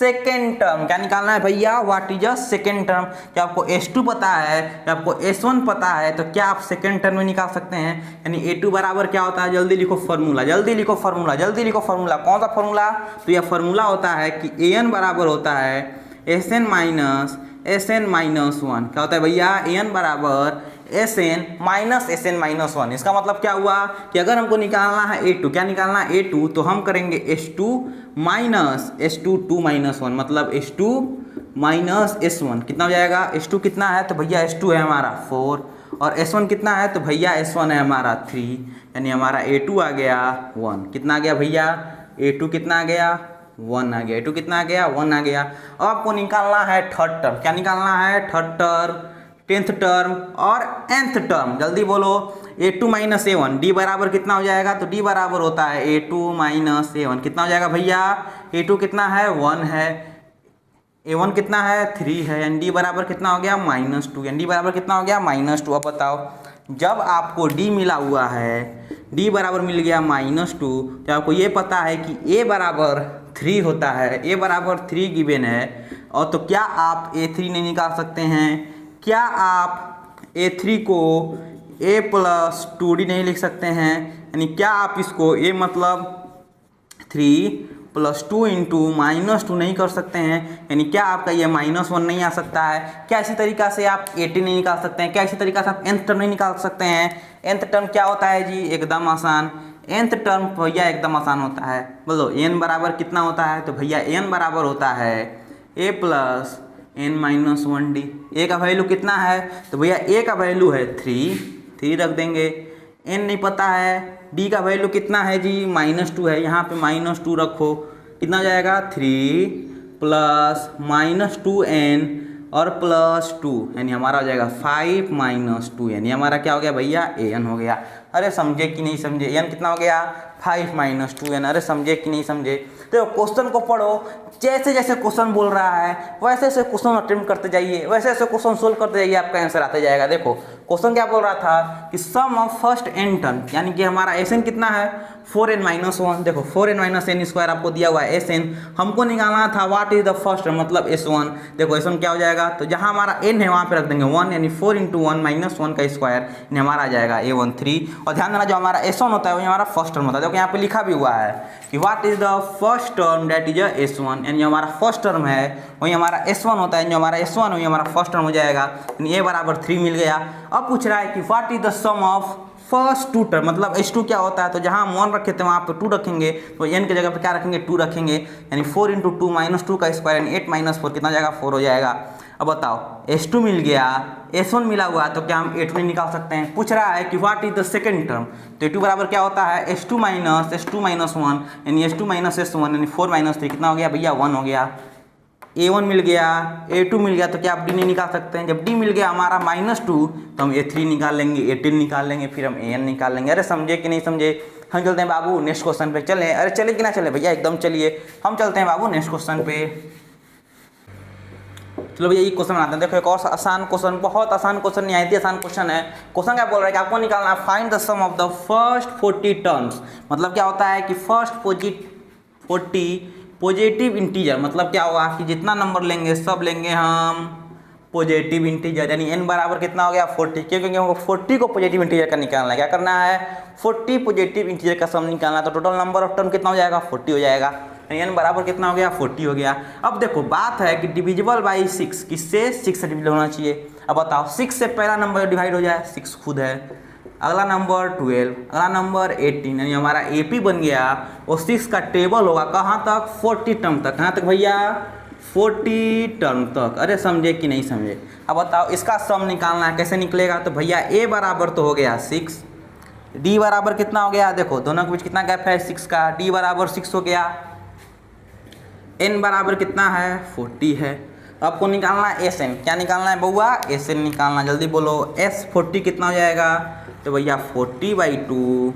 second term. क्या निकालना है भैया, what is the second term. क्या आपको S2 पता है, क्या आपको S1 पता है, तो क्या आप सेकेंड टर्म में निकाल सकते हैं। यानी A2 बराबर क्या होता है, जल्दी लिखो फार्मूला, जल्दी लिखो फार्मूला, जल्दी लिखो फार्मूला। कौन सा फार्मूला, तो यह फार्मूला होता है कि an बराबर होता है Sn - -1। क्या होता है भैया, an बराबर Sn - Sn - 1। इसका मतलब क्या हुआ कि अगर हमको निकालना है A2, क्या निकालना है A2, तो हम करेंगे S2 - 2 - 1, मतलब S2 - S1 कितना हो जाएगा, S2 कितना है, तो भैया S2 है हमारा 4, और S1 कितना है, तो भैया S1 है हमारा 3, यानी हमारा A2 आ गया 1। कितना आ गया भैया, A2 कितना आ गया 1 आ गया, A2 कितना आ गया 1 आ गया। अब आपको निकालना है थर्ड टर्म। क्या निकालना है, थर्ड टर्म, 10th टर्म और nth टर्म। जल्दी बोलो, A2 - A1 d बराबर कितना हो जाएगा, तो d बराबर होता है A2 - A1। कितना हो जाएगा भैया, A2 कितना है 1 है, A1 कितना है 3 है, यानी d बराबर कितना हो गया -2, यानी d बराबर कितना हो गया -2। अब बताओ जब आपको d मिला हुआ है डी बराबर मिल गया -2। तो आपको ये पता है कि ए बराबर 3 होता है, ए बराबर 3 गिवन है। और तो क्या आप A3 नहीं निकाल सकते हैं? क्या आप A3 को a + 2d नहीं लिख सकते हैं? यानी क्या आप इसको a मतलब 3 + 2 × -2 नहीं कर सकते हैं? यानी क्या आपका ये -1 नहीं आ सकता है? क्या इसी तरीक़ा से आप 18 नहीं निकाल सकते हैं? क्या इसी तरीक़ा से आप nth टर्म नहीं निकाल सकते हैं? nth टर्म क्या होता है जी? एकदम आसान। nth टर्म भैया एकदम आसान होता है। बोलो n बराबर कितना होता है? तो भैया n बराबर होता है a + n-1d। a का वैल्यू कितना है? तो भैया a का वैल्यू है 3 रख देंगे। n नहीं पता है। d का वैल्यू कितना है जी? -2 है, यहाँ पे -2 रखो। कितना हो जाएगा? 3 + -2n और +2 यानी हमारा हो जाएगा 5 - 2 यानी हमारा क्या हो गया भैया? an हो गया। अरे समझे कि नहीं समझे? n कितना हो गया? 5 - 2n। अरे समझे कि नहीं समझे? तो क्वेश्चन को पढ़ो, जैसे जैसे क्वेश्चन बोल रहा है वैसे वैसे क्वेश्चन अटेम्प्ट करते जाइए, वैसे वैसे क्वेश्चन सोल्व करते जाइए, आपका आंसर आते जाएगा। देखो क्वेश्चन क्या बोल रहा था कि सम ऑफ फर्स्ट n टर्म, यानी कि हमारा Sn कितना है? 4n-1। देखो 4n-n² आपको दिया हुआ है Sn। हमको निकालना था what is the first term मतलब S1। देखो S1 क्या हो जाएगा? तो जहाँ हमारा n है वहाँ पे रख देंगे 1, यानी 4 × 1 - 1 का स्क्वायर, यानी हमारा आ जाएगा A13। और ध्यान देना जो हमारा S1 होता है वही हमारा फर्स्ट टर्म होता है। देखो यहाँ पे लिखा भी हुआ है कि what is the first term that is S1, यानी हमारा फर्स्ट टर्म है वही हमारा S1 होता है। जो हमारा S1 वही हमारा फर्स्ट टर्म हो जाएगा, यानी a बराबर 3 मिल गया। अब पूछ रहा है कि what is the sum of first 2 term, मतलब S2 क्या होता है? तो जहाँ हम 1 रखे थे वहाँ पे 2 रखेंगे, तो n की जगह पे क्या रखेंगे? 2 रखेंगे, यानी 4 × 2 - 2 का स्क्वायर, यानी 8 - 4 कितना हो जाएगा? 4 हो जाएगा। अब बताओ S2 मिल गया, S1 मिला हुआ है, तो क्या हम A2 नहीं निकाल सकते हैं? पूछ रहा है कि what is the second term, तो A2 बराबर क्या होता है? S2 - S2 - 1, यानी S2 - S1, यानी 4 - 3 कितना हो गया भैया? 1 हो गया। A1 मिल गया, A2 मिल गया, तो क्या आप D नहीं निकाल सकते हैं? जब D मिल गया हमारा -2, तो हम A3 निकाल लेंगे, A10 निकाल लेंगे, फिर हम AN निकाल लेंगे। अरे समझे कि नहीं समझे? हम चलते हैं बाबू नेक्स्ट क्वेश्चन पे। चलें? अरे चले कि ना चले भैया? एकदम चलिए, हम चलते हैं बाबू नेक्स्ट क्वेश्चन पे। चलो भैया ये क्वेश्चन बनाते हैं। देखो एक और आसान क्वेश्चन, बहुत आसान क्वेश्चन, निहायती आसान क्वेश्चन है। क्वेश्चन क्या बोल रहा है कि आपको निकालना है find the sum of the first 40 terms. मतलब क्या होता है कि फर्स्ट 40 पॉजिटिव इंटीजर, मतलब क्या होगा कि जितना नंबर लेंगे सब लेंगे हम पॉजिटिव इंटीजर, यानी n बराबर कितना हो गया? 40। क्यों? क्योंकि हमको 40 को पॉजिटिव इंटीजर का निकालना है। क्या करना है? 40 पॉजिटिव इंटीजर का सम निकालना है। तो टोटल नंबर ऑफ टर्म कितना हो जाएगा? 40 हो जाएगा। n बराबर कितना हो गया? 40 हो गया। अब देखो बात है कि डिविजिबल बाई 6, किससे? 6 से डिविजिबल होना चाहिए। अब बताओ 6 से पहला नंबर डिवाइड हो जाए, 6 खुद है, अगला नंबर 12, अगला नंबर 18, यानी हमारा AP बन गया। और 6 का टेबल होगा कहाँ तक? 40 टर्म तक। कहाँ तक भैया? 40 टर्म तक। अरे समझे कि नहीं समझे? अब बताओ इसका सम निकालना है, कैसे निकलेगा? तो भैया A बराबर तो हो गया 6, D बराबर कितना हो गया? देखो दोनों के बीच कितना गैप है? 6 का। D बराबर 6 हो गया। n बराबर कितना है? 40 है। आपको निकालना है Sn। क्या निकालना है बउआ? Sn निकालना। जल्दी बोलो। S40 कितना हो जाएगा? तो भैया 40/2,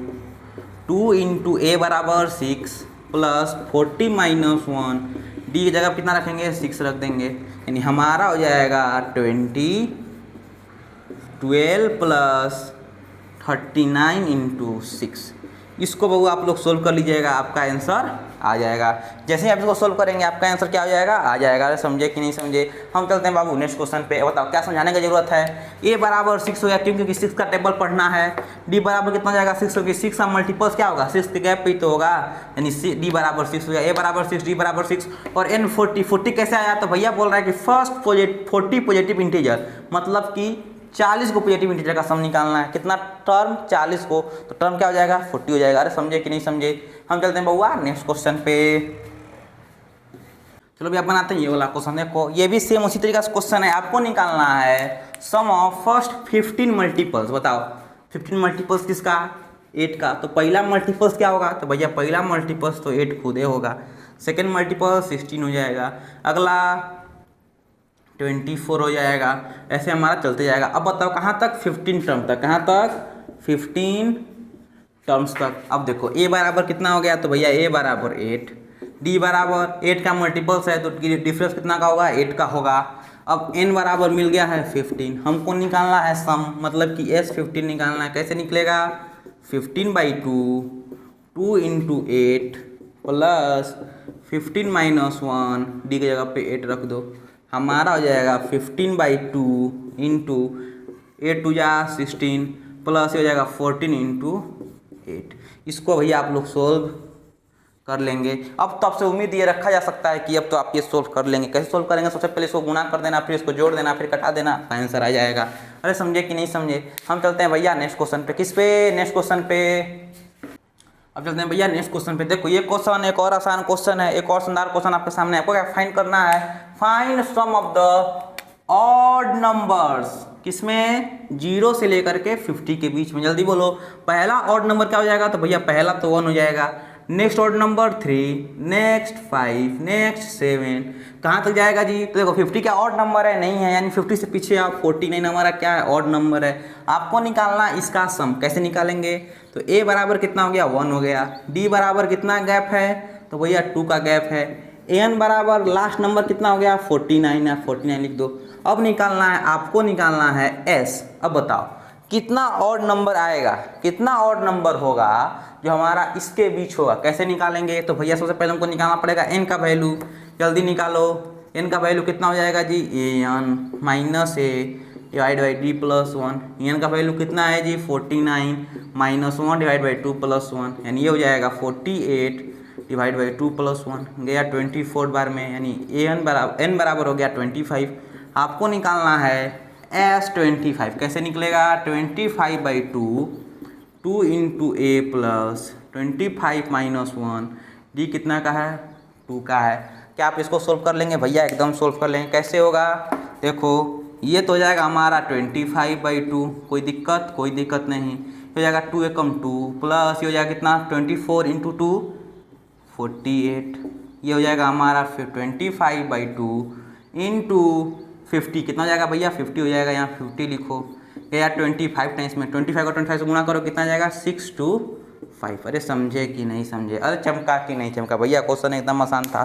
2 × A बराबर 6 + 40 - 1, D की जगह कितना रखेंगे? 6 रख देंगे, यानी हमारा हो जाएगा 20, 12 + 39 × 6। इसको बहू आप लोग सोल्व कर लीजिएगा, आपका आंसर आ जाएगा। जैसे ही आप इसको सोल्व करेंगे आपका आंसर क्या हो जाएगा? आ जाएगा। अरे समझे कि नहीं समझे? हम चलते हैं बाबू नेक्स्ट क्वेश्चन पे। बताओ क्या समझाने की जरूरत है? A बराबर 6 हो गया, क्योंकि 6 का टेबल पढ़ना है। D बराबर कितना हो जाएगा? 6 होगी। 6 का मल्टीपल्स क्या होगा? 6 के गैप पे तो होगा, यानी D बराबर 6 हो गया। A बराबर 6, D बराबर 6 और N 40 कैसे आया? तो भैया बोल रहा है कि फर्स्ट 40 पॉजिटिव इंटीजर, मतलब कि 40 को पॉजिटिव इंटीजर का सम निकालना है। कितना टर्म? 40 को, तो टर्म क्या हो जाएगा? 40 हो जाएगा। अरे समझे कि नहीं समझे? हम चलते हैं बउआ नेक्स्ट क्वेश्चन पे। चलो भैया बनाते हैं ये वाला क्वेश्चन। देखो ये भी सेम उसी तरीके का क्वेश्चन है। आपको निकालना है सम ऑफ फर्स्ट 15 मल्टीपल्स। बताओ 15 मल्टीपल्स किसका? 8 का। तो पहला मल्टीपल्स क्या होगा? तो भैया पहला मल्टीपल्स तो 8 खुद ही होगा। सेकेंड मल्टीपल 16 हो जाएगा, अगला 24 हो जाएगा। ऐसे हमारा चलते जाएगा। अब बताओ कहाँ तक? 15 टर्म तक। कहाँ तक? 15 टर्म्स तक। अब देखो A बराबर कितना हो गया? तो भैया A बराबर 8, D बराबर 8 का मल्टीपल्स है तो डिफरेंस कितना का होगा? 8 का होगा। अब N बराबर मिल गया है 15। हमको निकालना है सम, मतलब कि S15 निकालना है। कैसे निकलेगा? 15/2 2 इंटू 8 प्लस 15 माइनस 1 डी की जगह पे 8 रख दो, हमारा हो जाएगा 15/2 इंटू 8 टू जा 16 प्लस हो जाएगा 14 इंटू 8। इसको भैया आप लोग सोल्व कर लेंगे। अब तो आपसे उम्मीद ये रखा जा सकता है कि अब तो आप ये सोल्व कर लेंगे। कैसे सोल्व करेंगे? सबसे पहले इसको गुणा कर देना, फिर इसको जोड़ देना, फिर कटा देना, आंसर आ जाएगा। अरे समझे कि नहीं समझे? हम चलते हैं भैया नेक्स्ट क्वेश्चन पे। किस पे? नेक्स्ट क्वेश्चन पे। अब चलते हैं भैया नेक्स्ट क्वेश्चन पे। देखो ये क्वेश्चन एक और आसान क्वेश्चन है, एक और शानदार क्वेश्चन आपके सामने। आपको क्या फाइंड करना है? Find sum of the odd numbers. किसमें? 0 से लेकर के 50 के बीच में। जल्दी बोलो, पहला ऑड नंबर क्या हो जाएगा? तो भैया पहला तो 1 हो जाएगा, next odd number 3, next 5, next 7, कहाँ तक जाएगा जी? तो देखो 50 क्या ऑड नंबर है? नहीं है, यानी 50 से पीछे आप 49 हमारा क्या है? ऑड नंबर है। आपको निकालना इसका सम। कैसे निकालेंगे? तो a बराबर कितना हो गया? 1 हो गया। d बराबर कितना गैप है? तो भैया 2 का गैप है। an बराबर लास्ट नंबर कितना हो गया? 49 है, 49 लिख दो। अब निकालना है, आपको निकालना है s। अब बताओ कितना ऑड नंबर आएगा, कितना ऑड नंबर होगा जो हमारा इसके बीच होगा? कैसे निकालेंगे? तो भैया सबसे पहले हमको निकालना पड़ेगा n का वैल्यू। जल्दी निकालो, n का वैल्यू कितना हो जाएगा जी? an minus a divide by d plus 1। n का वैल्यू कितना है जी? 49 माइनस 1 डिवाइड बाई 2 प्लस 1, यानी ये हो जाएगा 48 डिवाइड बाई 2 प्लस 1 गया 24 बार में, यानी n बराबर हो गया 25। आपको निकालना है S25। कैसे निकलेगा? 25/2 2 into a plus 25 minus 1 D कितना का है? 2 का है। क्या आप इसको सोल्व कर लेंगे? भैया एकदम सोल्व कर लेंगे। कैसे होगा? देखो ये तो हो जाएगा हमारा 25/2, कोई दिक्कत? कोई दिक्कत नहीं। हो जाएगा 2 एकम 2 प्लस ये हो जाएगा कितना? 24 इंटू 2 48। ये हो जाएगा हमारा फिर 25/2 इंटू 50 कितना हो जाएगा भैया? 50 हो जाएगा, यहाँ 50 लिखो। या 25 टाइम्स में 25 को 25 से गुणा करो, कितना आ जाएगा? 625। अरे समझे कि नहीं समझे? अरे चमका कि नहीं चमका? भैया क्वेश्चन एकदम आसान था,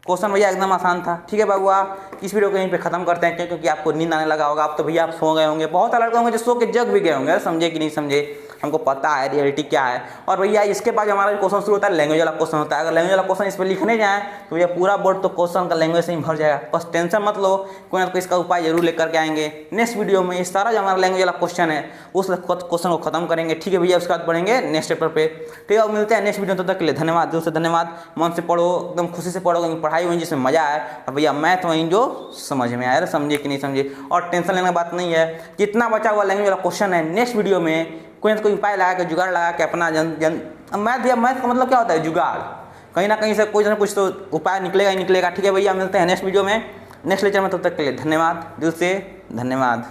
क्वेश्चन भैया एकदम आसान था। ठीक है बाबुआ, इस वीडियो को यहीं पे खत्म करते हैं क्योंकि आपको नींद आने लगा होगा। आप तो भैया आप सो गए होंगे, बहुत लड़के होंगे जो सो के जग भी गए होंगे। अरे समझे कि नहीं समझे? हमको पता है रियलिटी क्या है। और भैया इसके बाद हमारा क्वेश्चन शुरू होता है, लैंग्वेज वाला क्वेश्चन होता है। अगर लैंग्वेज वाला क्वेश्चन इस पर लिखने जाए तो भैया पूरा बोर्ड तो क्वेश्चन का लैंग्वेज से ही भर जाएगा। बस टेंशन मत लो, कोई ना कोई इसका उपाय जरूर लेकर के आएंगे। नेक्स्ट वीडियो में इस सारा जो हमारा लैंग्वेज वाला क्वेश्चन है उस क्वेश्चन को खत्म करेंगे। ठीक है भैया, उसके बाद बढ़ेंगे नेक्स्ट पेपर पे। ठीक है, मिलते हैं नेक्स्ट वीडियो। तब तक के लिए धन्यवाद, दिल से धन्यवाद। मन से पढ़ो, एकदम खुशी से पढ़ो, क्योंकि पढ़ाई वहीं जिसमें मजा आए। और भैया मैथ वहीं जो समझ में आए। समझे कि नहीं समझे? और टेंशन लेने की बात नहीं है, जितना बचा हुआ लैंग्वेज वाला क्वेश्चन है नेक्स्ट वीडियो में कोई ना कोई उपाय लगा के, जुगाड़ लगा के अपना मैथ का मतलब क्या होता है? जुगाड़। कहीं ना कहीं से कुछ ना कुछ तो उपाय निकलेगा ही निकलेगा। ठीक है भैया, मिलते हैं नेक्स्ट वीडियो में, नेक्स्ट लेक्चर में। तब तक के लिए धन्यवाद, दिल से धन्यवाद।